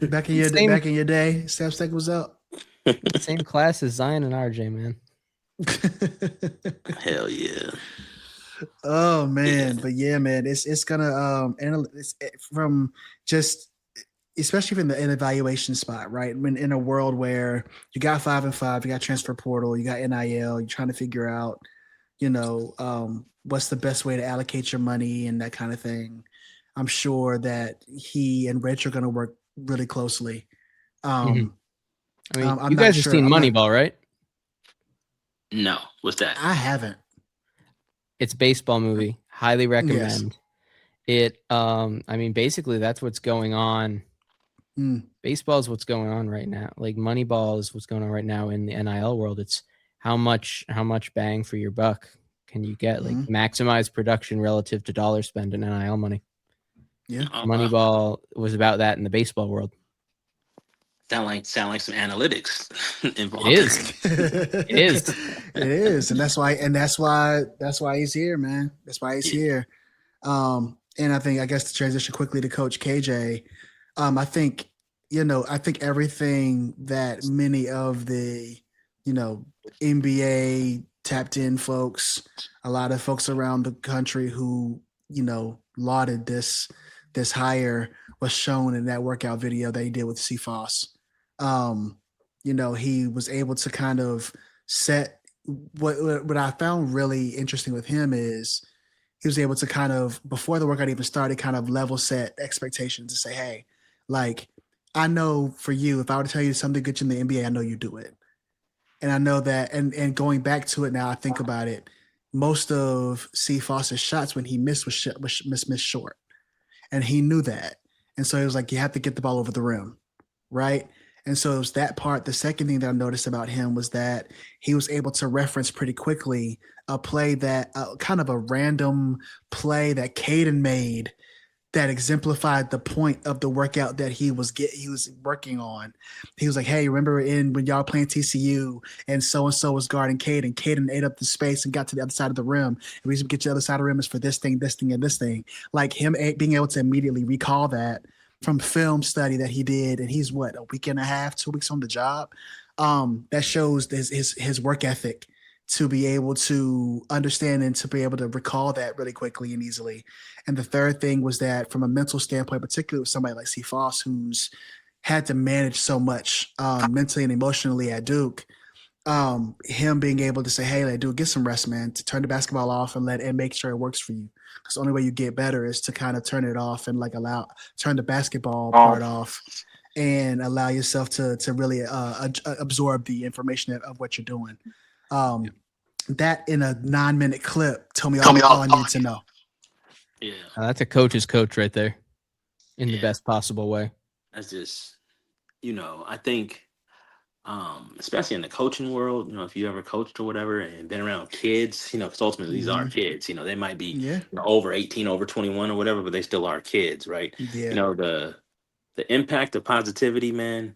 Back Same in your day, Substack was out. same class as Zion and RJ, man. Hell yeah. Oh man, Yeah. but yeah, man, it's gonna from just especially in the evaluation spot, right? When in a world where you got 5 and 5, you got transfer portal, you got NIL, you're trying to figure out, what's the best way to allocate your money and that kind of thing. I'm sure that he and Rich are going to work really closely. I mean, I'm you not guys have sure. seen Moneyball, right? No, what's that? I haven't. It's a baseball movie. Highly recommend. Yes. It I mean, basically that's what's going on. Baseball is what's going on right now. Like Moneyball is what's going on right now in the NIL world. It's how much bang for your buck can you get? Like maximize production relative to dollar spend in NIL money. Yeah. Moneyball was about that in the baseball world. sound like some analytics involved. It is. It is. It is, and that's why he's here, man. That's why he's here. And I guess to transition quickly to Coach KJ, I think everything that many of the NBA tapped in folks, a lot of folks around the country who lauded this hire was shown in that workout video that he did with CFOS. He was able to kind of set what I found really interesting with him is he was able to kind of, before the workout even started, kind of level set expectations and say, hey, like, I know for you, if I were to tell you something good in the NBA, I know you do it. And I know that, and going back to it now, I think about it, most of CFOS's shots when he missed was missed short. And he knew that. And so he was like, you have to get the ball over the rim, right? And so it was that part. The second thing that I noticed about him was that he was able to reference pretty quickly a play that kind of a random play that Caden made that exemplified the point of the workout that he was working on. He was like, hey, remember when y'all playing TCU and so was guarding Caden. Caden ate up the space and got to the other side of the rim. And the reason we get to the other side of the rim is for this thing, and this thing. Like him being able to immediately recall that from film study that he did, and he's a week and a half, 2 weeks on the job. That shows his work ethic to be able to understand and to be able to recall that really quickly and easily. And the third thing was that from a mental standpoint, particularly with somebody like CFOS, who's had to manage so much mentally and emotionally at Duke, him being able to say, hey, like, dude, get some rest, man, to turn the basketball off and make sure it works for you. Because the only way you get better is to kind of turn it off and turn the basketball part off and allow yourself to really absorb the information of what you're doing. That in a 9-minute clip told me all I needed to know. Yeah. That's a coach's coach right there in the best possible way. That's just, I think, especially in the coaching world, if you ever coached or whatever and been around kids, because ultimately these are kids, they might be over 18, over 21 or whatever, but they still are kids, right? Yeah. The impact of positivity, man,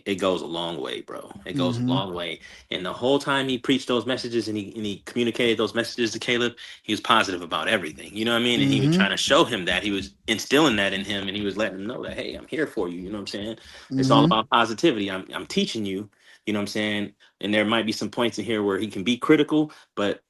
it goes a long way, bro. It goes a long way. And the whole time he preached those messages and he communicated those messages to Caleb, he was positive about everything. You know what I mean? And he was trying to show him that. He was instilling that in him, and he was letting him know that, hey, I'm here for you. You know what I'm saying? It's all about positivity. I'm teaching you. You know what I'm saying? And there might be some points in here where he can be critical, but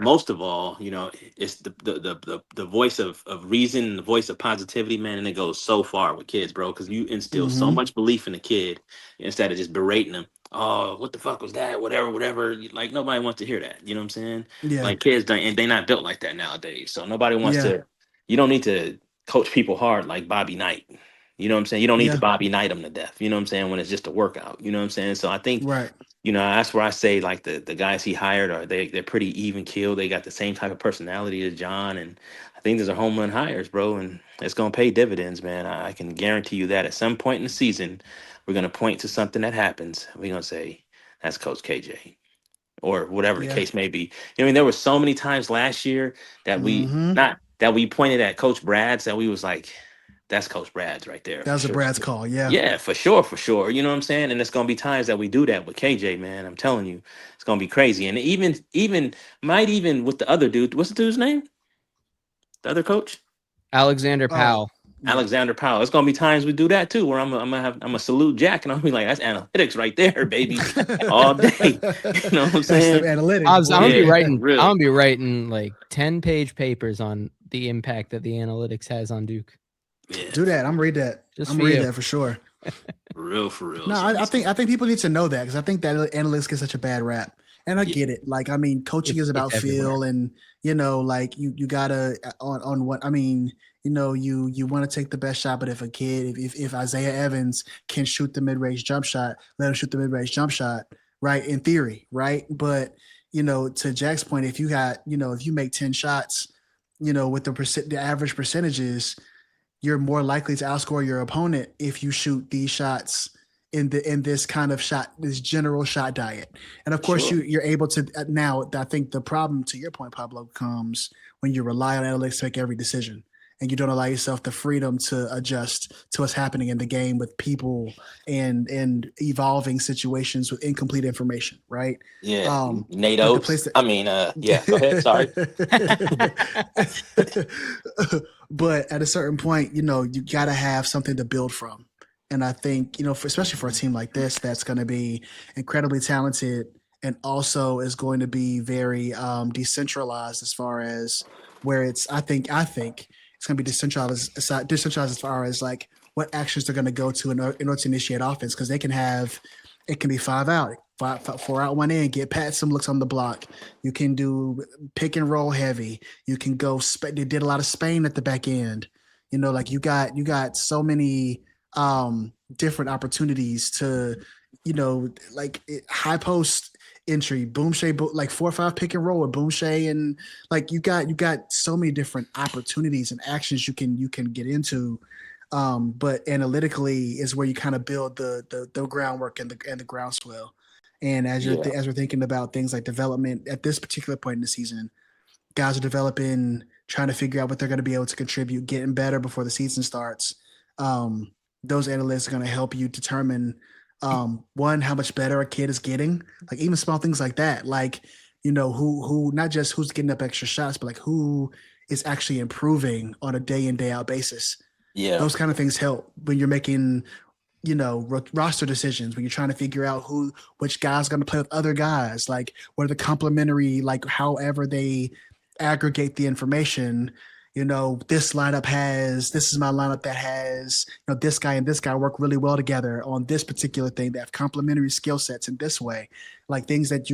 most of all, it's the voice of reason, the voice of positivity, man. And it goes so far with kids, bro, because you instill so much belief in the kid instead of just berating them. Oh, what the fuck was that? Whatever. Like, nobody wants to hear that. You know what I'm saying? Yeah. Like, kids don't, and they're not built like that nowadays. So nobody wants to. You don't need to coach people hard like Bobby Knight. You know what I'm saying? You don't need to Bobby Knight them to death. You know what I'm saying? When it's just a workout. You know what I'm saying? So I think, that's where I say, like, the guys he hired they're pretty even keeled. They got the same type of personality as John, and I think these are home run hires, bro. And it's gonna pay dividends, man. I can guarantee you that at some point in the season, we're gonna point to something that happens. We're gonna say that's Coach KJ. Or whatever the case may be. I mean, there were so many times last year that we pointed at Coach Brad's that we was like, that's Coach Brad's right there. That was a Brad's call, Yeah, for sure. You know what I'm saying? And it's gonna be times that we do that with KJ, man. I'm telling you, it's gonna be crazy. And even with the other dude, what's the dude's name? The other coach? Alexander Powell. Alexander Powell. It's gonna be times we do that too, where I'm gonna salute Jack and I'm gonna be like, that's analytics right there, baby, all day. You know what I'm saying? Analytics. I'm gonna be writing like 10-page papers on the impact that the analytics has on Duke. Yeah. Do that. I'm gonna read that. That for sure. For real. No, I think people need to know that because I think that analytics get such a bad rap. And I get it. Like, I mean, coaching is about feel, and like you gotta on what I mean. You want to take the best shot, but if a kid, if Isaiah Evans can shoot the mid-range jump shot, let him shoot the mid-range jump shot, right? In theory, right? But to Jack's point, if you got, if you make 10 shots, with the average percentages, you're more likely to outscore your opponent if you shoot these shots in this kind of this general shot diet. And of course, you're able to now. I think the problem, to your point, Pablo, comes when you rely on analytics to make every decision. and you don't allow yourself the freedom to adjust to what's happening in the game with people and evolving situations with incomplete information, right? Yeah, Nate But the Oates. place that I mean, yeah. Go ahead. Sorry. but at a certain point, you got to have something to build from. And I think, especially for a team like this, that's going to be incredibly talented and also is going to be very decentralized as far as where I think it's going to be decentralized as far as like what actions they're going to go to in order to initiate offense, because it can be 5 out, 4 out, 1 in, get pat some looks on the block. You can do pick and roll heavy. You can go. They did a lot of Spain at the back end. Like you got so many different opportunities to, high post entry, boom shay, like 4-5 pick and roll with boom shay, and like you got so many different opportunities and actions you can get into. But analytically is where you kind of build the groundwork and the groundswell. And as we're thinking about things like development at this particular point in the season, guys are developing, trying to figure out what they're going to be able to contribute, getting better before the season starts. Those analysts are going to help you determine one, how much better a kid is getting, like even small things like that, like who not just who's getting up extra shots, but like who is actually improving on a day in day out basis. Yeah, those kind of things help when you're making roster decisions, when you're trying to figure out which guy's going to play with other guys, like what are the complementary, like however they aggregate the information. This is my lineup that has, this guy and this guy work really well together on this particular thing. They have complementary skill sets in this way, like things that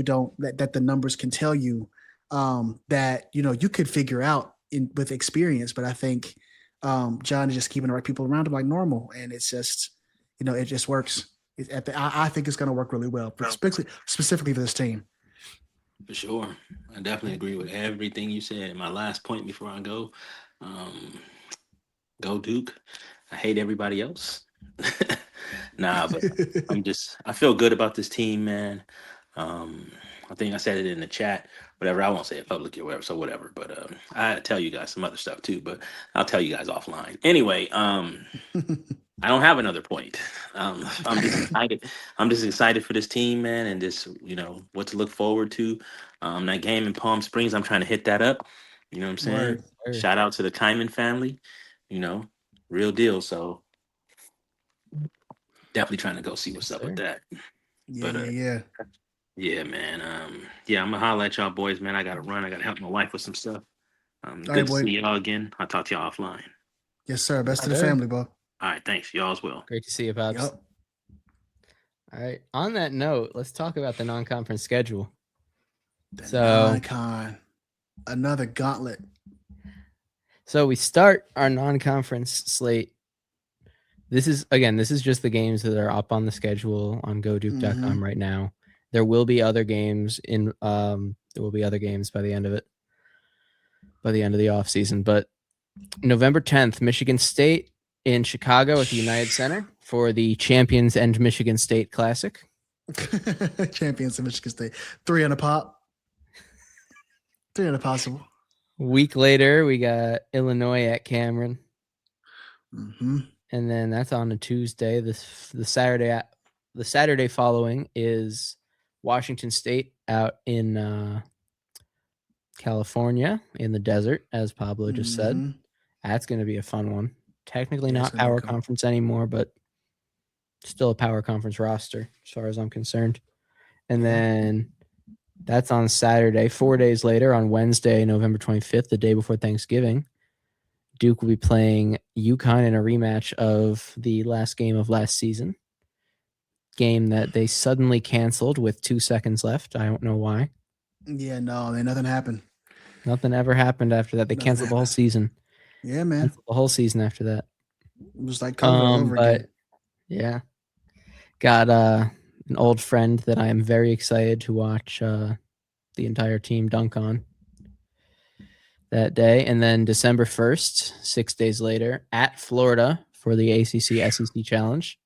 that the numbers can tell you, that, you could figure out with experience. But I think John is just keeping the right people around him like normal. And it's just, it just works. I think it's going to work really well, specifically for this team. For sure. I definitely agree with everything you said. My last point before I go, go Duke. I hate everybody else. Nah, but I feel good about this team, man. I think I said it in the chat, whatever. I won't say it publicly or whatever, so whatever. But I tell you guys some other stuff too, but I'll tell you guys offline. Anyway, I don't have another point. I'm just excited. I'm just excited for this team, man, and just what to look forward to. That game in Palm Springs, I'm trying to hit that up. You know what I'm saying? Word. Shout out to the Kyman family. Real deal. So definitely trying to go see what's up with that. Yeah, man. I'm gonna holler at y'all boys, man. I gotta run. I gotta help my wife with some stuff. Good to see y'all again. I'll talk to y'all offline. Yes, sir. Best to the family, bro. All right, thanks. Y'all as well. Great to see you, Pops. Yep. All right. On that note, let's talk about the non-conference schedule. Non-con. Another gauntlet. So we start our non-conference slate. This is just the games that are up on the schedule on GoDuke.com right now. There will be other games by the end of it, by the end of the offseason. But November 10th, Michigan State in Chicago at the United Center for the Champions and Michigan State Classic. Champions and Michigan State. 3 on a pop. 3 on a possible. Week later, we got Illinois at Cameron. Mm-hmm. And then that's on a Tuesday. The Saturday following is Washington State out in California in the desert, as Pablo just said. That's going to be a fun one. Technically not power conference anymore, but still a power conference roster as far as I'm concerned. And then that's on Saturday. 4 days later, on Wednesday, November 25th, the day before Thanksgiving, Duke will be playing UConn in a rematch of the last game of last season. Game that they suddenly canceled with 2 seconds left. I don't know why. Yeah, no, nothing happened. Nothing ever happened after that. They canceled the whole season. Yeah, man. Canceled the whole season after that. It was like COVID all over again. Yeah. Got an old friend that I am very excited to watch the entire team dunk on that day. And then December 1st, 6 days later, at Florida for the ACC SEC Challenge.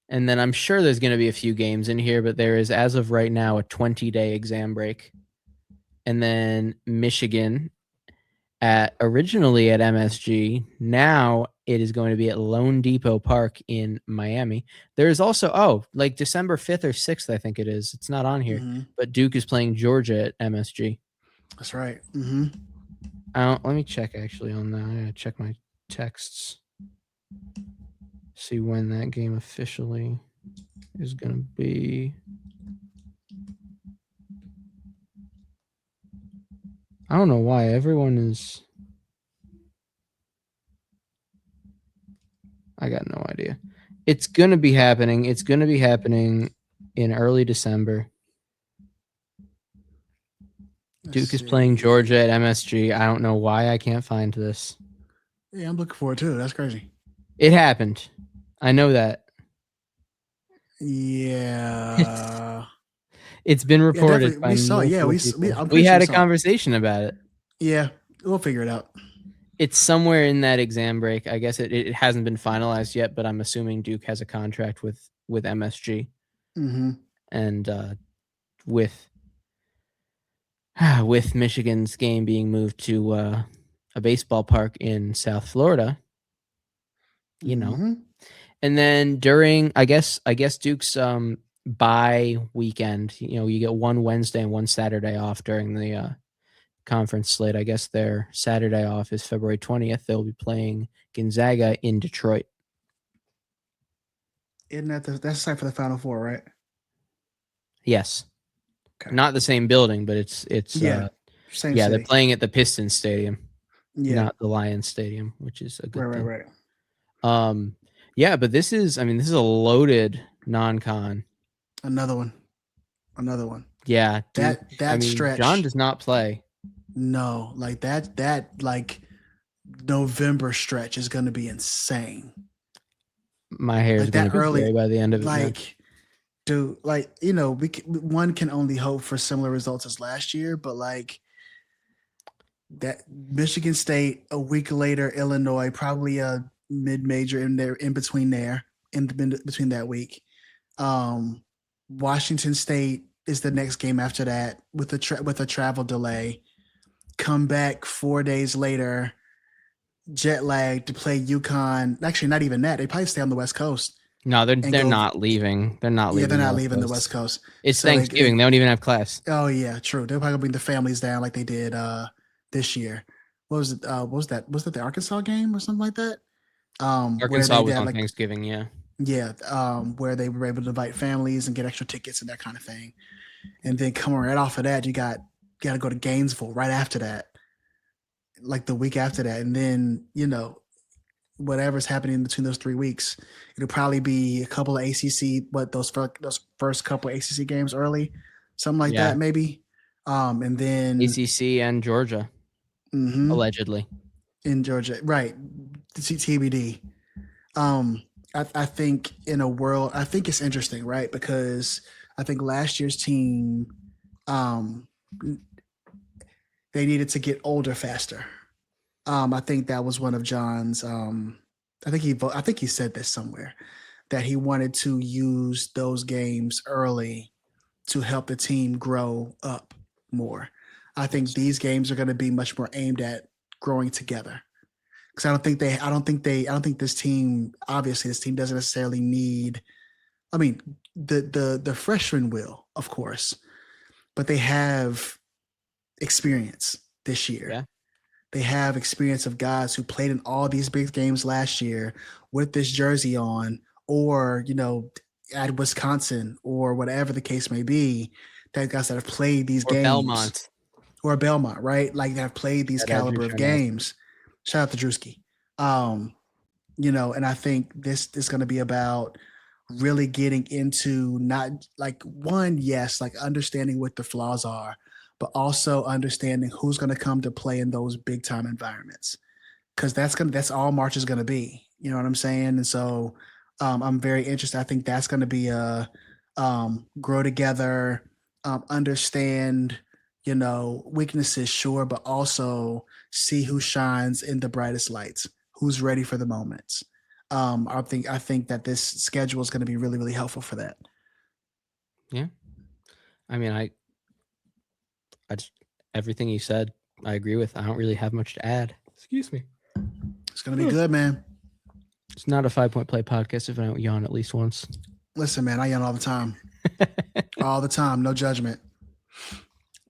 And then I'm sure there's going to be a few games in here, but there is, as of right now, a 20-day exam break. And then Michigan originally at MSG. Now it is going to be at Lone Depot Park in Miami. There is also like December 5th or 6th, I think it is. It's not on here, but Duke is playing Georgia at MSG. That's right. Let me check actually on that. I'm gonna check my texts. See when that game officially is gonna be. I don't know why everyone is. I got no idea. It's gonna be happening. It's gonna be happening in early December. Duke is playing Georgia at MSG. I don't know why I can't find this. Yeah, I'm looking forward to it. That's crazy. It happened. I know that. Yeah. It's been reported. Yeah, we saw it. Yeah, we had a conversation about it. Yeah, we'll figure it out. It's somewhere in that exam break. I guess it hasn't been finalized yet, but I'm assuming Duke has a contract with MSG. And with Michigan's game being moved to a baseball park in South Florida, and then during I guess Duke's bye weekend, you get one Wednesday and one Saturday off during the conference slate. I guess their Saturday off is February 20th. They'll be playing Gonzaga in Detroit. Isn't that that's the site for the Final Four, right? Yes. Okay. Not the same building, but it's same city. They're playing at the Pistons Stadium, not the Lions Stadium, which is a good thing. Right. Yeah, but this is a loaded non-con. Another one. Yeah, that stretch. John does not play. No, like that like November stretch is going to be insane. My hair is going to be gray by the end of it. Like, dude, like, one can only hope for similar results as last year, but like that Michigan State a week later, Illinois, probably a mid-major in between that week. Washington State is the next game after that with a travel delay. Come back 4 days later, jet lag to play UConn. Actually, not even that. They probably stay on the West Coast. No, they're not leaving. They're not leaving. Yeah, they're not leaving the West Coast. It's Thanksgiving. They don't even have class. Oh yeah, true. They'll probably bring the families down like they did this year. What was it? Was that the Arkansas game or something like that? Arkansas was on Thanksgiving, yeah. Yeah, where they were able to invite families and get extra tickets and that kind of thing. And then coming right off of that, you got to go to Gainesville right after that, like the week after that. And then, whatever's happening between those 3 weeks, it'll probably be a couple of ACC, those first couple of ACC games early, something like that maybe. And then ACC and Georgia, allegedly. In Georgia, right. TBD. I think in a world, I think it's interesting, right? Because I think last year's team, they needed to get older faster. I think that was one of John's. I think he said this somewhere, that he wanted to use those games early to help the team grow up more. I think these games are going to be much more aimed at growing together. Because I don't think this team, obviously this team doesn't necessarily need, I mean, the freshmen will, of course, but they have experience this year. Yeah. They have experience of guys who played in all these big games last year with this jersey on, or, at Wisconsin or whatever the case may be, that guys that have played these games. Or Belmont, right? Like they have played these caliber of games. Shout out to Drewski. And I think this is going to be about really getting into not like understanding what the flaws are, but also understanding who's going to come to play in those big time environments. Cause that's all March is going to be, you know what I'm saying? And so I'm very interested. I think that's going to be a grow together, understand, weaknesses, sure, but also see who shines in the brightest lights, who's ready for the moments. I think that this schedule is going to be really, really helpful for that. Yeah. I mean, I just, everything you said, I agree with. I don't really have much to add. Excuse me. It's gonna be good, man. It's not a 5-point play podcast if I don't yawn at least once. Listen, man, I yawn all the time. All the time, no judgment.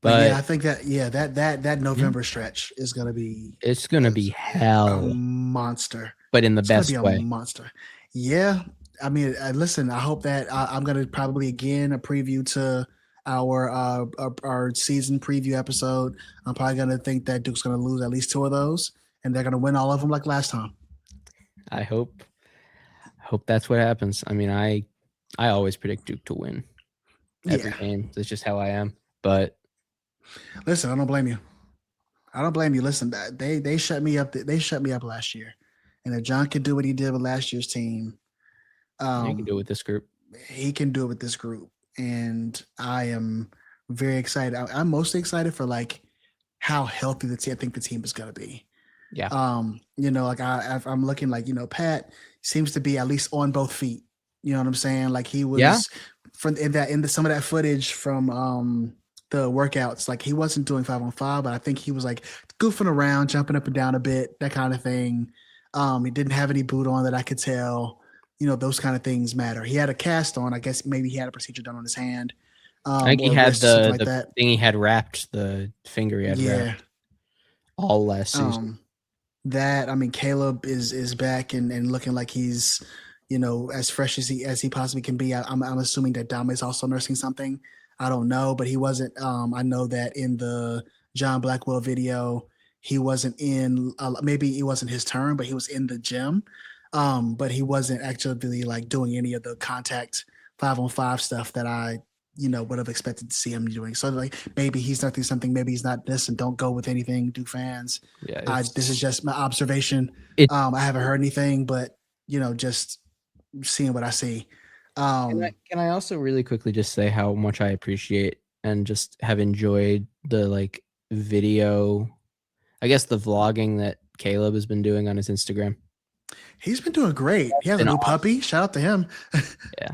But yeah, I think that November stretch is gonna be. It's gonna be hell. A monster. But in the best way. A monster. Yeah. I mean, listen, I hope that I'm going to probably again a preview to our season preview episode. I'm probably going to think that Duke's going to lose at least 2 of those, and they're going to win all of them like last time. I hope that's what happens. I mean, I always predict Duke to win every game. That's just how I am. But listen, I don't blame you. Listen, they shut me up. They shut me up last year, and if John can do what he did with last year's team, he can do it with this group. He can do it with this group, and I am very excited. I'm mostly excited for like how healthy I think the team is going to be. Yeah. Like I'm looking like Pat seems to be at least on both feet. You know what I'm saying? Like he was from some of that footage from the workouts. Like he wasn't doing 5-on-5, but I think he was like goofing around, jumping up and down a bit, that kind of thing. He didn't have any boot on that I could tell. Those kind of things matter. He had a cast on. I guess maybe he had a procedure done on his hand. I think he had the thing he had wrapped, the finger he had wrapped all last season. Caleb is back and looking like he's, as fresh as he possibly can be. I'm assuming that Dame is also nursing something. I don't know, but he wasn't. I know that in the John Blackwell video, he wasn't in. Maybe it wasn't his turn, but he was in the gym. But he wasn't actually like doing any of the contact 5-on-5 stuff that I, would have expected to see him doing. So like maybe he's not doing something, maybe he's not this, and don't go with anything, Duke fans. Yeah, this is just my observation. I haven't heard anything, but just seeing what I see. Can I also really quickly just say how much I appreciate and just have enjoyed the like video, I guess the vlogging that Caleb has been doing on his Instagram. He's been doing great. He has a new puppy. Shout out to him. Yeah.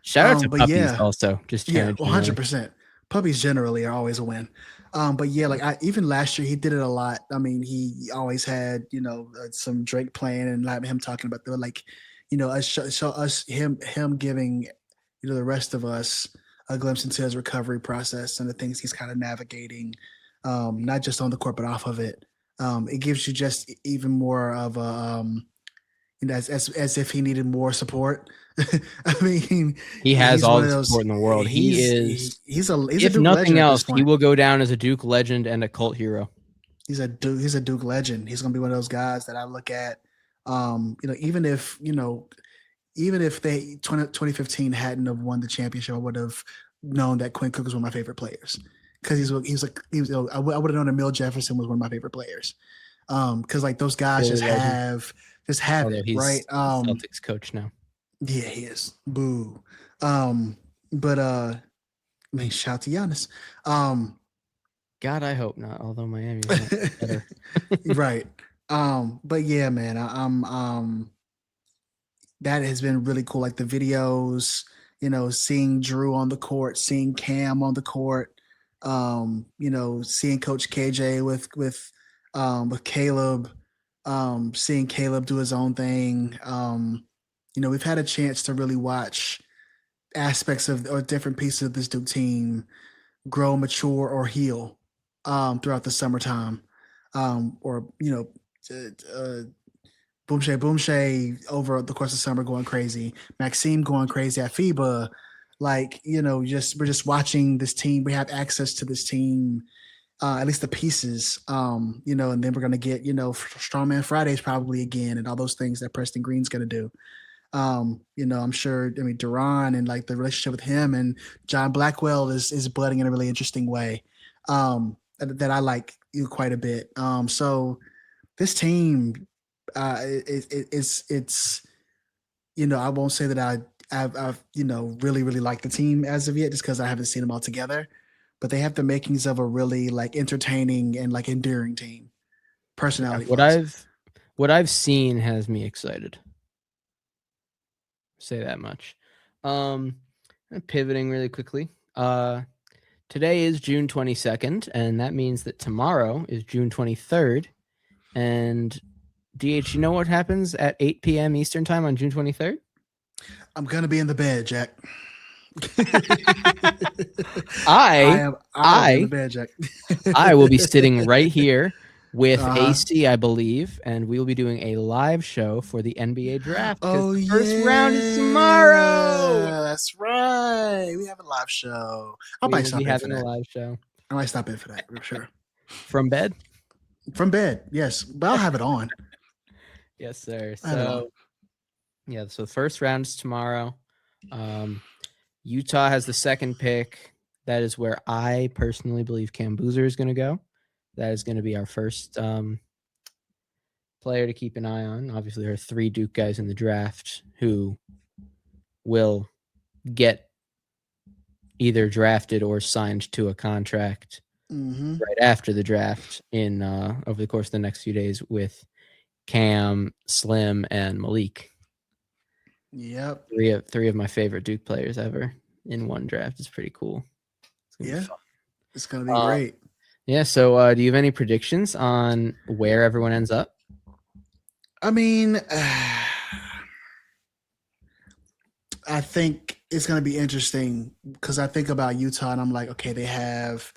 Shout out to puppies also. Just 100%. Puppies generally are always a win. But yeah, like even last year he did it a lot. I mean, he always had, some Drake playing and him talking about him giving, the rest of us a glimpse into his recovery process and the things he's kind of navigating, not just on the court, but off of it. It gives you just even more of a, as if he needed more support. I mean, he has all the support in the world. He's if nothing else, he will go down as a Duke legend and a cult hero. He's a Duke legend. He's going to be one of those guys that I look at. Even if 2015 hadn't have won the championship, I would have known that Quinn Cook was one of my favorite players because I would have known Emil Jefferson was one of my favorite players. Because like those guys just have it, right? Celtics coach now. Yeah, he is. Boo. But I mean, shout out to Giannis. God, I hope not. Although Miami's not better. Right. But yeah, man, I'm that has been really cool. Like the videos, seeing Drew on the court, seeing Cam on the court, seeing Coach KJ with Caleb, seeing Caleb do his own thing. We've had a chance to really watch aspects of or different pieces of this Duke team grow, mature, or heal throughout the summertime. Boomshay over the course of summer going crazy. Maxime going crazy at FIBA. Like, we're just watching this team. We have access to this team, at least the pieces, and then we're going to get, Strongman Fridays probably again and all those things that Preston Green's going to do. I'm sure, Duran and like the relationship with him and John Blackwell is budding in a really interesting way that I like quite a bit. So this team, it's I won't say that I've really, really liked the team as of yet just because I haven't seen them all together, but they have the makings of a really like entertaining and like enduring team personality. What I've seen has me excited. Say that much. Pivoting really quickly. Today is June 22nd, and that means that tomorrow is June 23rd. And DH, you know what happens at 8 p.m. Eastern time on June 23rd? I'm gonna be in the bed, Jack. I am in the bed, Jack. I will be sitting right here with AC, I believe, and we will be doing a live show for the NBA draft. Oh, the first round is tomorrow. That's right. We have a live show. We will be having a live show. I might stop in for that, for sure. From bed? From bed, yes. But I'll have it on. Yes, sir. So, yeah, so the first round is tomorrow. Utah has the second pick. That is where I personally believe Cam Boozer is going to go. That is going to be our first player to keep an eye on. Obviously, there are 3 Duke guys in the draft who will get either drafted or signed to a contract right after the draft in over the course of the next few days with Cam, Slim, and Maliq. Yep. Three of my favorite Duke players ever in one draft. It's pretty cool. It's going to be great. Yeah. So do you have any predictions on where everyone ends up? I mean, I think it's going to be interesting because I think about Utah and I'm like, okay, they have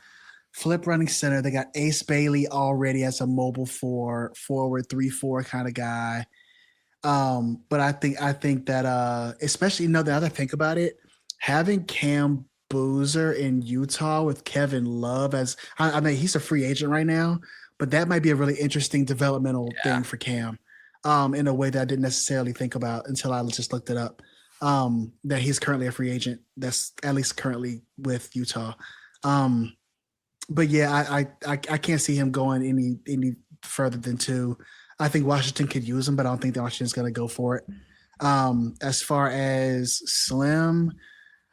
Flip running center. They got Ace Bailey already as a mobile forward 3-4 kind of guy. But I think that especially now that I think about it, having Cam Boozer in Utah with Kevin Love as I mean he's a free agent right now, but that might be a really interesting developmental thing for Cam. In a way that I didn't necessarily think about until I just looked it up. That he's currently a free agent. That's at least currently with Utah. But yeah, I can't see him going any further than 2. I think Washington could use him, but I don't think that Washington's going to go for it. As far as Slim,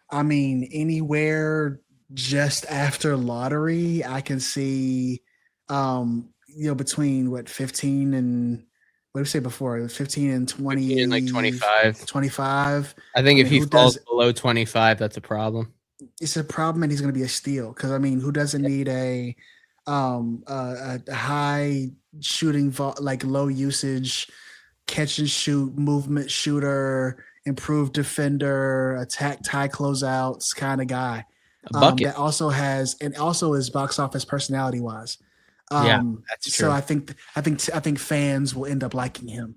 I mean, anywhere just after lottery, I can see, between 15 and what did we say before? 15 and 20. 15 and like 25. 25. I think if he falls below 25, that's a problem. It's a problem, and he's going to be a steal because I mean, who doesn't need a high shooting, like low usage, catch and shoot, movement shooter, improved defender, attack tie closeouts kind of guy. That also is box office personality wise. That's true. So I think fans will end up liking him.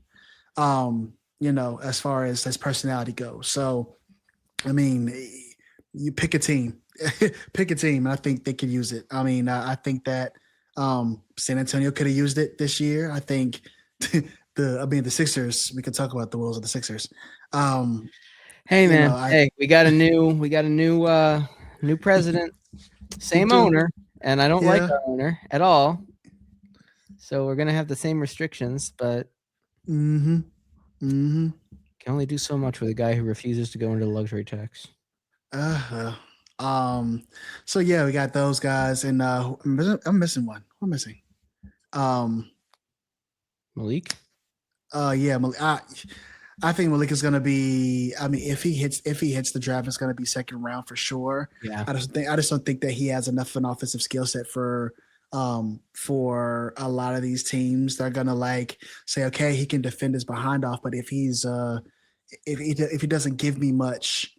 As far as his personality goes. So, I mean, you pick a team, and I think they could use it. I mean, I think that San Antonio could have used it this year. I think the Sixers. We could talk about the Wolves of the Sixers. Hey man, we got a new president, same owner, and I don't like our owner at all. So we're gonna have the same restrictions, but can only do so much with a guy who refuses to go into luxury tax. So yeah, we got those guys, and I'm missing one. I'm missing. Maliq. Yeah, I think Maliq is going to be. I mean, if he hits the draft, it's going to be second round for sure. Yeah, I just don't think that he has enough of an offensive skill set for a lot of these teams. They're going to say, okay, he can defend his behind off, but if he's if he doesn't give me much,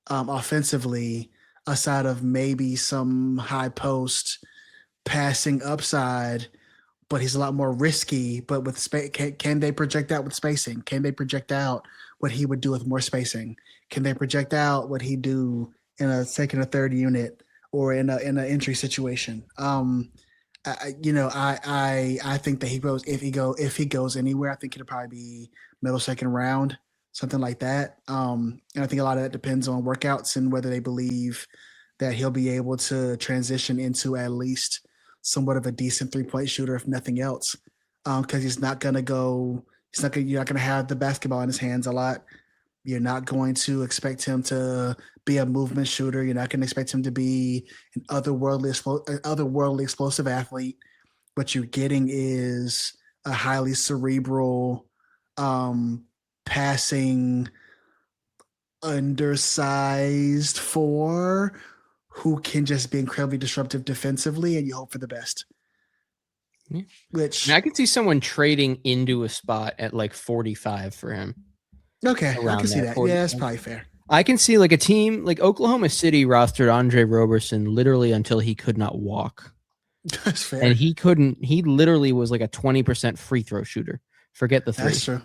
offensively, aside of maybe some high post passing upside, but he's a lot more risky. But with space, can they project out with spacing? Can they project out what he would do with more spacing? Can they project out what he'd do in a second or third unit or in an entry situation? I think that if he goes anywhere, I think it'll probably be middle second round, something like that. And I think a lot of that depends on workouts and whether they believe that he'll be able to transition into at least somewhat of a decent 3-point shooter, if nothing else. Because you're not going to have the basketball in his hands a lot. You're not going to expect him to be a movement shooter. You're not going to expect him to be an otherworldly explosive athlete. What you're getting is a highly cerebral, passing, undersized 4 who can just be incredibly disruptive defensively, and you hope for the best. Yeah. Which I can see someone trading into a spot at like 45 for him. Okay, I can see that. Yeah, that's probably fair. I can see like a team like Oklahoma City rostered Andre Roberson literally until he could not walk. That's fair. And he literally was like a 20% free throw shooter. Forget the 3. That's true.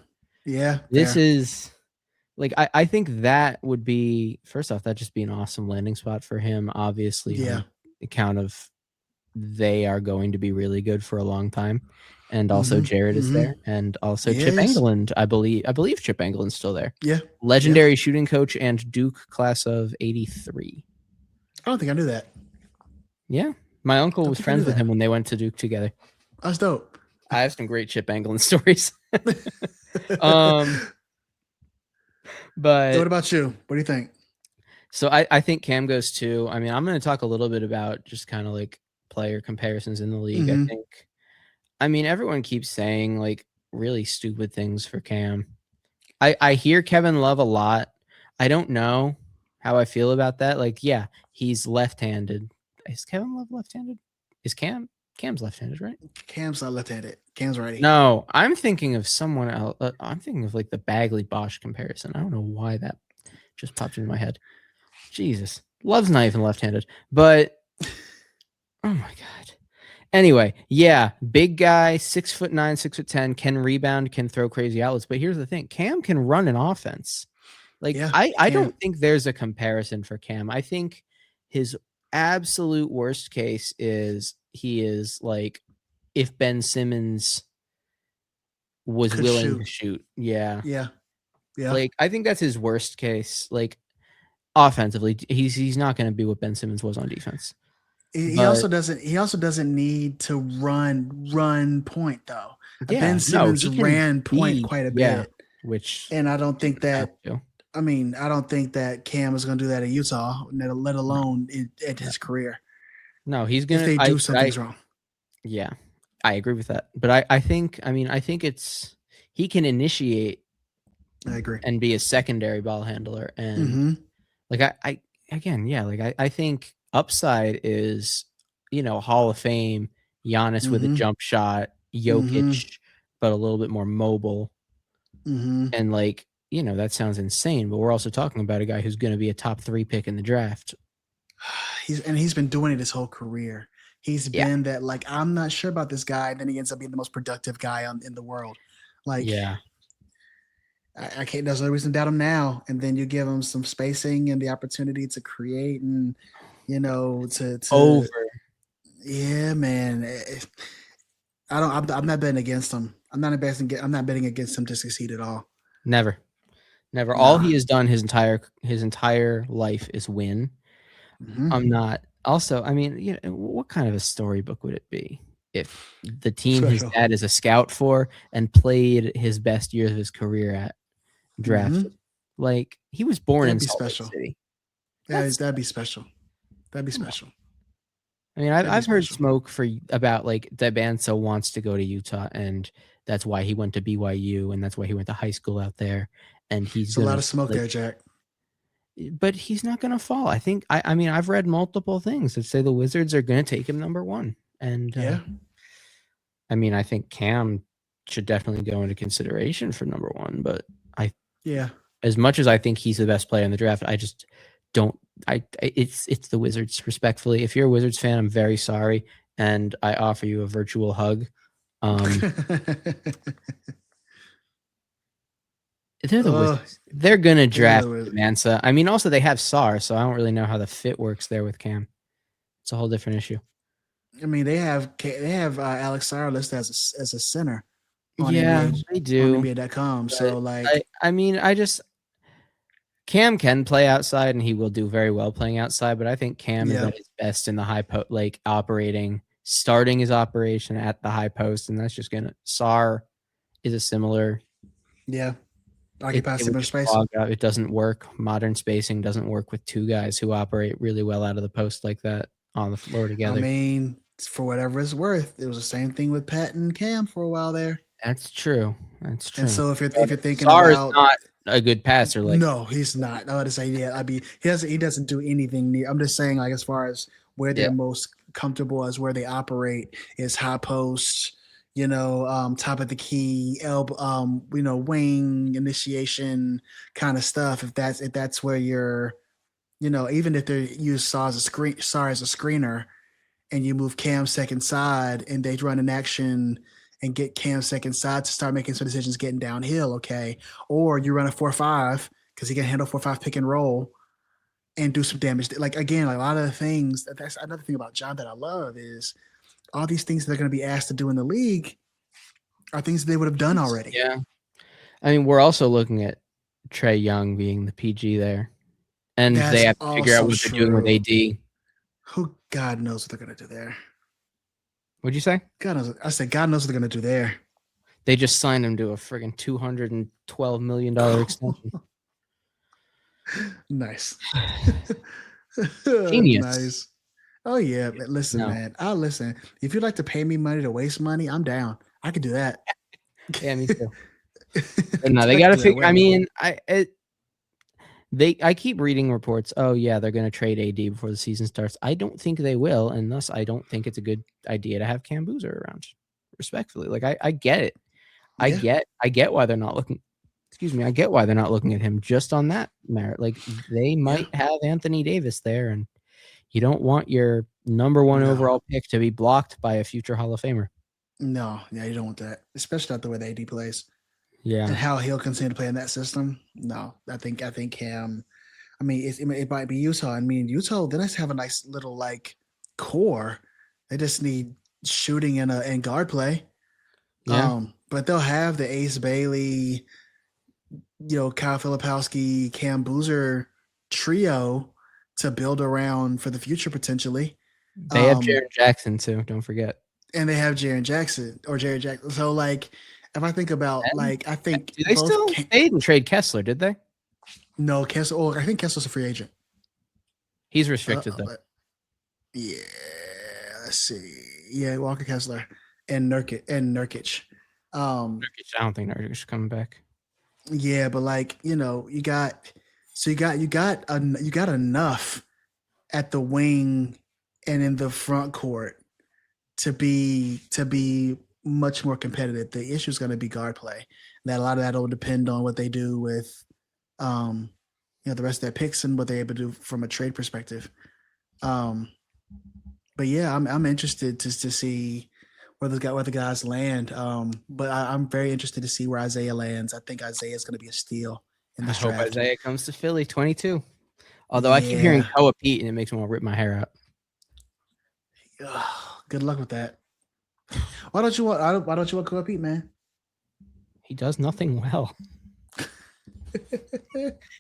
Yeah. This is like, I think that would be, first off, that'd just be an awesome landing spot for him, obviously, on account of they are going to be really good for a long time. And also Jared is there. And also Chip Engelland, I believe Chip Engelland's still there. Yeah. Legendary shooting coach and Duke class of 83. I don't think I knew that. Yeah. My uncle was friends with him when they went to Duke together. That's dope. I have some great Chip Engelland stories. But what about you? What do you think? So I think Cam goes too. I mean, I'm going to talk a little bit about just kind of like player comparisons in the league. I mean, everyone keeps saying like really stupid things for Cam. I hear Kevin Love a lot. I don't know how I feel about that. Like, yeah, he's left-handed. Is Kevin Love left-handed? Is Cam's left-handed, right? Cam's not left-handed. Cam's righty. No, I'm thinking of someone else. I'm thinking of like the Bagley Bosch comparison. I don't know why that just popped into my head. Jesus, Love's not even left-handed, but oh my god. Anyway, yeah, big guy, 6'9", 6'10", can rebound, can throw crazy outlets. But here's the thing: Cam can run an offense. Like I don't think there's a comparison for Cam. I think his absolute worst case is he is like if Ben Simmons was willing to shoot. Yeah. Like I think that's his worst case. Like offensively, he's not going to be what Ben Simmons was on defense. He also doesn't need to run point though. Yeah, Ben Simmons ran point quite a bit, and I don't think that. I mean, I don't think that Cam is going to do that in Utah, let alone in his career. No, he's going to. If they do something's wrong. Yeah, I agree with that. But I think it's he can initiate. I agree. And be a secondary ball handler, and like I think upside is Hall of Fame Giannis with a jump shot, Jokic, but a little bit more mobile, and like. That sounds insane, but we're also talking about a guy who's going to be a top 3 pick in the draft. He's been doing it his whole career. He's been that like, I'm not sure about this guy. Then he ends up being the most productive guy in the world. Like, I can't, there's no reason to doubt him now. And then you give him some spacing and the opportunity to create and, to over. Yeah, man. I'm not betting against him. I'm not betting against him to succeed at all. Never. All he has done his entire life is win. I'm not. Also, I mean, what kind of a storybook would it be if the team his dad is a scout for and played his best years of his career at drafted? Like he was born in Salt Lake City. That'd be special. That'd be special. I mean, I've heard smoke about like Debanso wants to go to Utah, and that's why he went to BYU, and that's why he went to high school out there. And he's a lot of smoke there, Jack. But he's not going to fall. I think. I mean, I've read multiple things that say the Wizards are going to take him number 1. And I mean, I think Cam should definitely go into consideration for number 1. But as much as I think he's the best player in the draft, I just don't. It's the Wizards. Respectfully, if you're a Wizards fan, I'm very sorry, and I offer you a virtual hug. They're the Wizards. They're gonna draft Mansa. I mean, also they have Sar, so I don't really know how the fit works there with Cam. It's a whole different issue. I mean, they have Alex Sar listed as a center. They do. On NBA.com. So like, Cam can play outside, and he will do very well playing outside. But I think Cam is at his best in the high post, like starting his operation at the high post, and that's just gonna. Sar is a similar. Yeah. Occupy similar space. It doesn't work. Modern spacing doesn't work with 2 guys who operate really well out of the post like that on the floor together. I mean, for whatever it's worth, it was the same thing with Pat and Cam for a while there. That's true. And so if you're thinking about a good passer. Like, no, he's not. I would say, yeah. I mean, he doesn't do anything near. I'm just saying, like, as far as where they're most comfortable, as where they operate is high post. Top of the key, elbow, wing initiation kind of stuff. If that's where you're, even if they use Saar as a screener, and you move Cam second side, and they run an action and get Cam second side to start making some decisions getting downhill, okay? Or you run a 4-5 because he can handle 4-5 pick and roll and do some damage. Like, again, a lot of the things, that's another thing about John that I love is all these things they're going to be asked to do in the league are things they would have done already. Yeah. I mean, we're also looking at Trae Young being the PG there. And they have to figure out what they're doing with AD. God knows what they're going to do there. What'd you say? God knows. I said, God knows what they're going to do there. They just signed him to a friggin' $212 million extension. Nice. Genius. Nice. Oh, yeah. But listen, man. I'll listen. If you'd like to pay me money to waste money, I'm down. I could do that. Yeah, me too. But no, they got to figure. I mean, I keep reading reports. Oh yeah, they're going to trade AD before the season starts. I don't think they will, and thus I don't think it's a good idea to have Cam Boozer around. Respectfully, like I get it. Yeah. I get why they're not looking. Excuse me. I get why they're not looking at him just on that merit. Like they might have Anthony Davis there, and you don't want your number one overall pick to be blocked by a future Hall of Famer. No, yeah, you don't want that, especially not the way the AD plays. Yeah, and how he'll continue to play in that system. No, I think him. I mean, it might be Utah. I mean, Utah, they just have a nice little like core. They just need shooting and guard play. Yeah. But they'll have the Ace Bailey, Kyle Filipowski, Cam Boozer trio to build around for the future potentially. They have Jaren Jackson too. Don't forget. And they have Jared Jackson. So like. If I think about, I think they didn't trade Kessler, did they? No, Kessler. Oh, I think Kessler's a free agent. He's restricted though. Yeah, let's see. Yeah, Walker Kessler and Nurkic. Nurkic, I don't think Nurkic is coming back. Yeah, but you got enough at the wing and in the front court to be much more competitive. The issue is going to be guard play. That a lot of that will depend on what they do with, the rest of their picks and what they're able to do from a trade perspective. But yeah, I'm interested to see where the guys land. But I'm very interested to see where Isaiah lands. I think Isaiah is going to be a steal in this draft. I hope Isaiah comes to Philly 22. Although I keep hearing Koa Pete, and it makes me want to rip my hair out. Good luck with that. Why don't you want Koa Pete, man? He does nothing well.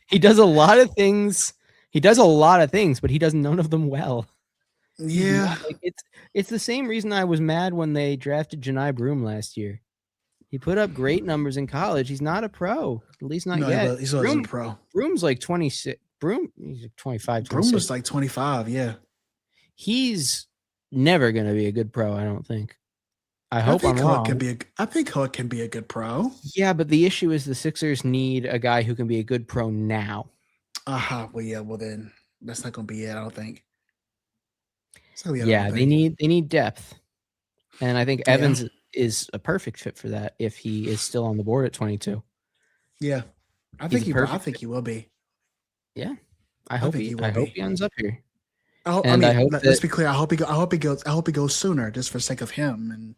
He does a lot of things. But he does none of them well. Yeah. It's the same reason I was mad when they drafted Janai Broom last year. He put up great numbers in college. He's not a pro, at least not yet. He's a pro. Broom's like 26. He's like 25. 26. Broom is like 25. Yeah. He's never going to be a good pro, I don't think. I hope I'm wrong. I think Hook can be a good pro. Yeah, but the issue is the Sixers need a guy who can be a good pro now. Well, yeah. Well, then that's not going to be it. I don't think. They need depth, and I think Evans is a perfect fit for that if he is still on the board at 22. Yeah, I think he will be. Yeah, I hope he ends up here. Let's be clear. I hope he goes sooner, just for sake of him and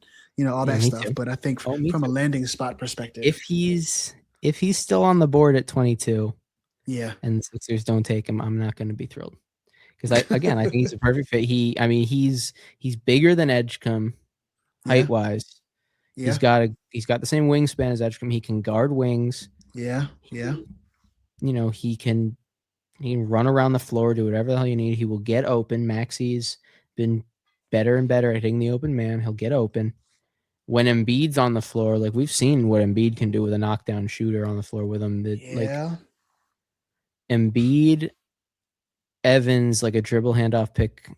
all that stuff. Too. But I think from a landing spot perspective, if he's still on the board at 22, and the Sixers don't take him, I'm not going to be thrilled because I think he's a perfect fit. He's bigger than Edgecombe, height wise. Yeah. He's got the same wingspan as Edgecombe. He can guard wings. Yeah. He can run around the floor, do whatever the hell you need. He will get open. Maxi's been better and better at hitting the open man. He'll get open. When Embiid's on the floor, like we've seen what Embiid can do with a knockdown shooter on the floor with him. Like Embiid, Evans, like a dribble handoff pick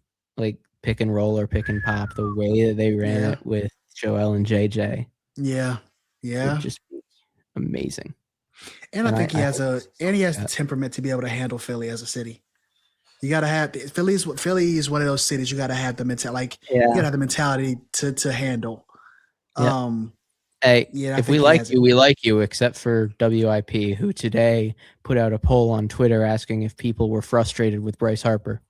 and roll or pick and pop, the way that they ran it with Joel and JJ. Yeah. Would just be amazing. And I think he has the temperament to be able to handle Philly as a city. You gotta have Philly is one of those cities you gotta have the mentality. You gotta have the mentality to handle. Hey, if we like you, we like you, except for WIP, who today put out a poll on Twitter asking if people were frustrated with Bryce Harper.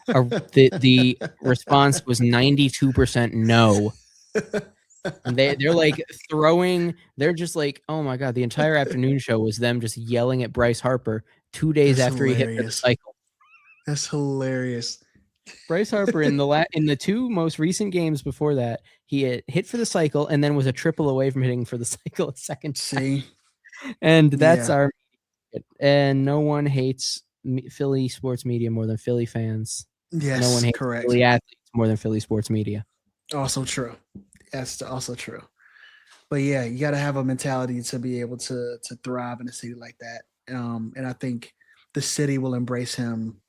The response was 92% no. And they're like they're just like, oh my God, the entire afternoon show was them just yelling at Bryce Harper 2 days after he hit for the cycle. That's hilarious. Bryce Harper in the two most recent games before that, he hit for the cycle and then was a triple away from hitting for the cycle a second time. See? And that's and no one hates Philly sports media more than Philly fans. Yes, no one hates correct. Philly athletes more than Philly sports media. Also true. That's also true. But yeah, you got to have a mentality to be able to thrive in a city like that. And I think the city will embrace him.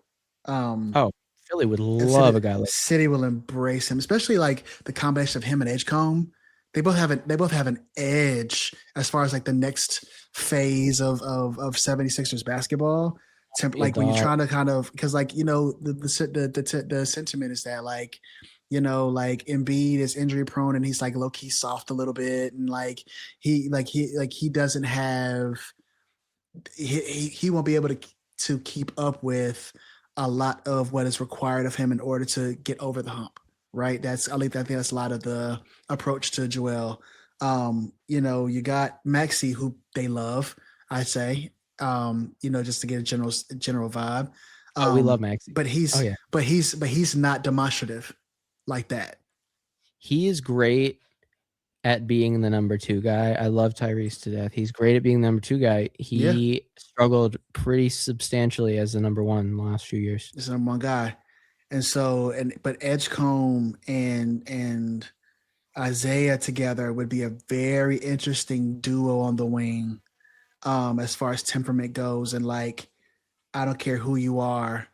Philly would love a guy like that. City will embrace him, especially like the combination of him and Edgecombe. They both have an edge as far as like the next phase of 76ers basketball. Like when you're trying to kind of, because like, you know, the sentiment is that like, you know, like Embiid is injury prone and he's like low key soft a little bit, and like he doesn't have he won't be able to keep up with a lot of what is required of him in order to get over the hump. Right. I think that's a lot of the approach to Joel. You know, you got Maxey, who they love, I say, you know, just to get a general vibe. We love Maxey. But he's not demonstrative like that. He is great at being the number 2 guy. I love Tyrese to death. He's great at being the number 2 guy. He struggled pretty substantially as the number 1 in the last few years. He's the number 1 guy. And so, but Edgecombe and Isaiah together would be a very interesting duo on the wing, as far as temperament goes. And like, I don't care who you are,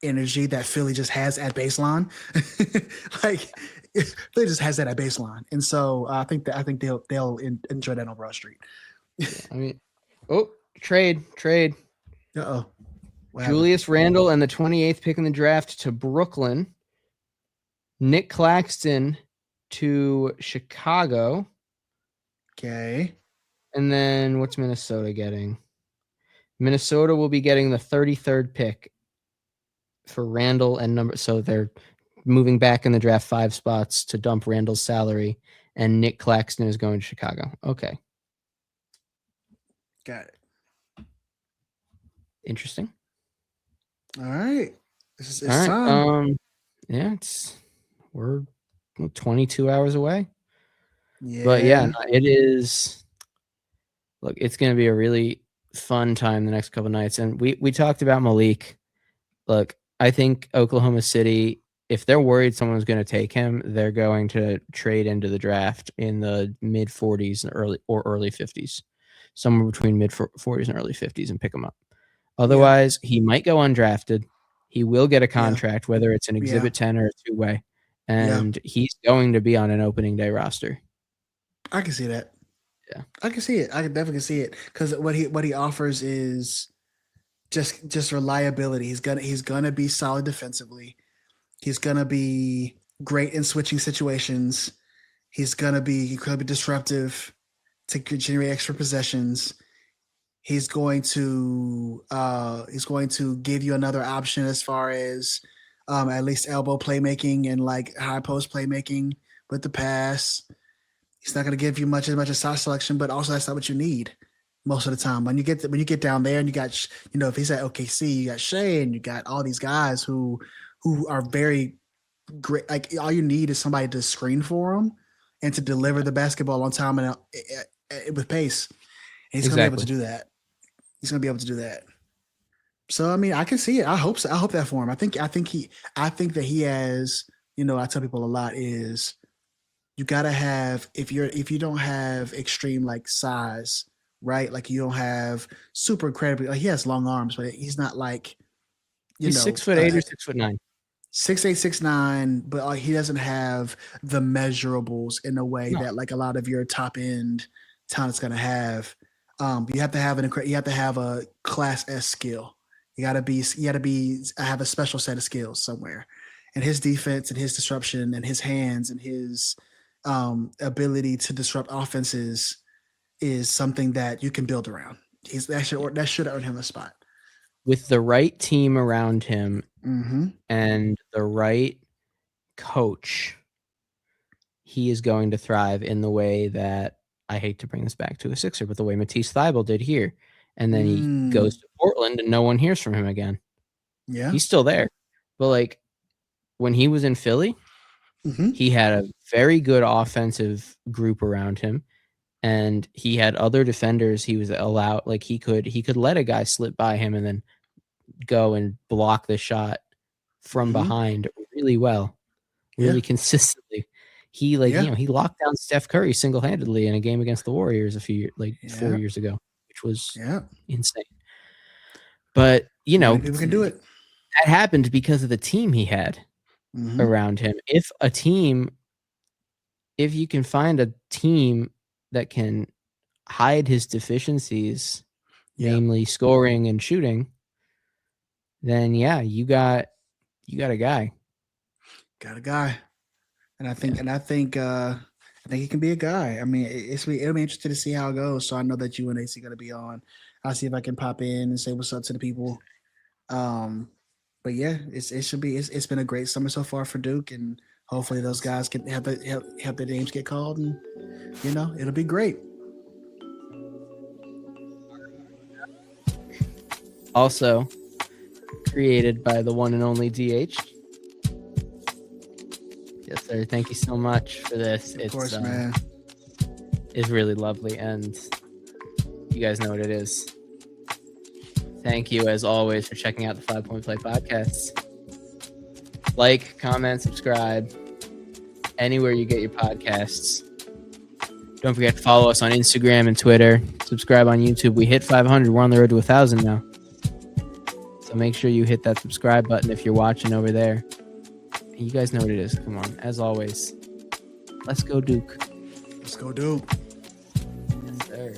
energy that Philly just has at baseline. Like, Philly just has that at baseline. And so I think they'll enjoy that on Broad Street. I mean, trade. Uh-oh. Julius Randle and the 28th pick in the draft to Brooklyn. Nick Claxton to Chicago. Okay. And then what's Minnesota getting? Minnesota will be getting the 33rd pick for Randle and so they're moving back in the draft 5 spots to dump Randle's salary, and Nick Claxton is going to Chicago. Okay. Got it. Interesting. All right. It's all right. time. Yeah, we're 22 hours away. Yeah. But yeah, it is. Look, it's going to be a really fun time the next couple of nights. And we talked about Maliq. Look, I think Oklahoma City, if they're worried someone's going to take him, they're going to trade into the draft in the mid 40s and early 50s, somewhere between mid 40s and early 50s, and pick him up. Otherwise, he might go undrafted. He will get a contract, whether it's an Exhibit 10 or a 2-way, and he's going to be on an opening day roster. I can see that. Yeah, I can see it. I can definitely see it, because what he offers is just reliability. He's gonna be solid defensively. He's gonna be great in switching situations. He's gonna be disruptive to generate extra possessions. He's going to give you another option as far as at least elbow playmaking and like high post playmaking with the pass. He's not going to give you much as shot selection, but also that's not what you need most of the time. When you get down there and you got, you know, if he's at OKC, you got Shea and you got all these guys who are very great. Like, all you need is somebody to screen for him and to deliver the basketball on time and with pace. And he's going to be able to do that. He's going to be able to do that. So, I mean, I can see it. I hope so. I hope that for him. I think that he has, you know, I tell people a lot is you got to have, if you don't have extreme like size, right? Like you don't have super incredibly, like he has long arms, but he's not like, he's 6'8" or 6'9". 6'8", 6'9", but he doesn't have the measurables in a way that like a lot of your top end talent's going to have. You have to have a class S skill. You gotta have a special set of skills somewhere. And his defense and his disruption and his hands and his ability to disrupt offenses is something that you can build around. That should earn him a spot. With the right team around him Mm-hmm. and the right coach, he is going to thrive in the way that, I hate to bring this back to a Sixer, but the way Matisse Thybulle did here. And then he goes to Portland and no one hears from him again. Yeah. He's still there. But like when he was in Philly, he had a very good offensive group around him. And he had other defenders he was allowed, like he could let a guy slip by him and then go and block the shot from behind really well, really consistently. He he locked down Steph Curry single-handedly in a game against the Warriors 4 years ago, which was insane. But people can do it. That happened because of the team he had around him. If you can find a team that can hide his deficiencies, namely scoring and shooting, then you got a guy. Got a guy. And I think he can be a guy. I mean, it'll be interesting to see how it goes. So I know that you and AC are gonna be on. I'll see if I can pop in and say what's up to the people. But yeah, it's been a great summer so far for Duke, and hopefully those guys can help their names get called, and it'll be great. Also created by the one and only DH. Yes, sir. Thank you so much for this. Of course, man. It's really lovely, and you guys know what it is. Thank you, as always, for checking out the 5 Point Play podcasts. Like, comment, subscribe, anywhere you get your podcasts. Don't forget to follow us on Instagram and Twitter. Subscribe on YouTube. We hit 500. We're on the road to 1,000 now. So make sure you hit that subscribe button if you're watching over there. You guys know what it is. Come on. As always, let's go Duke. Let's go Duke. Yes, sir.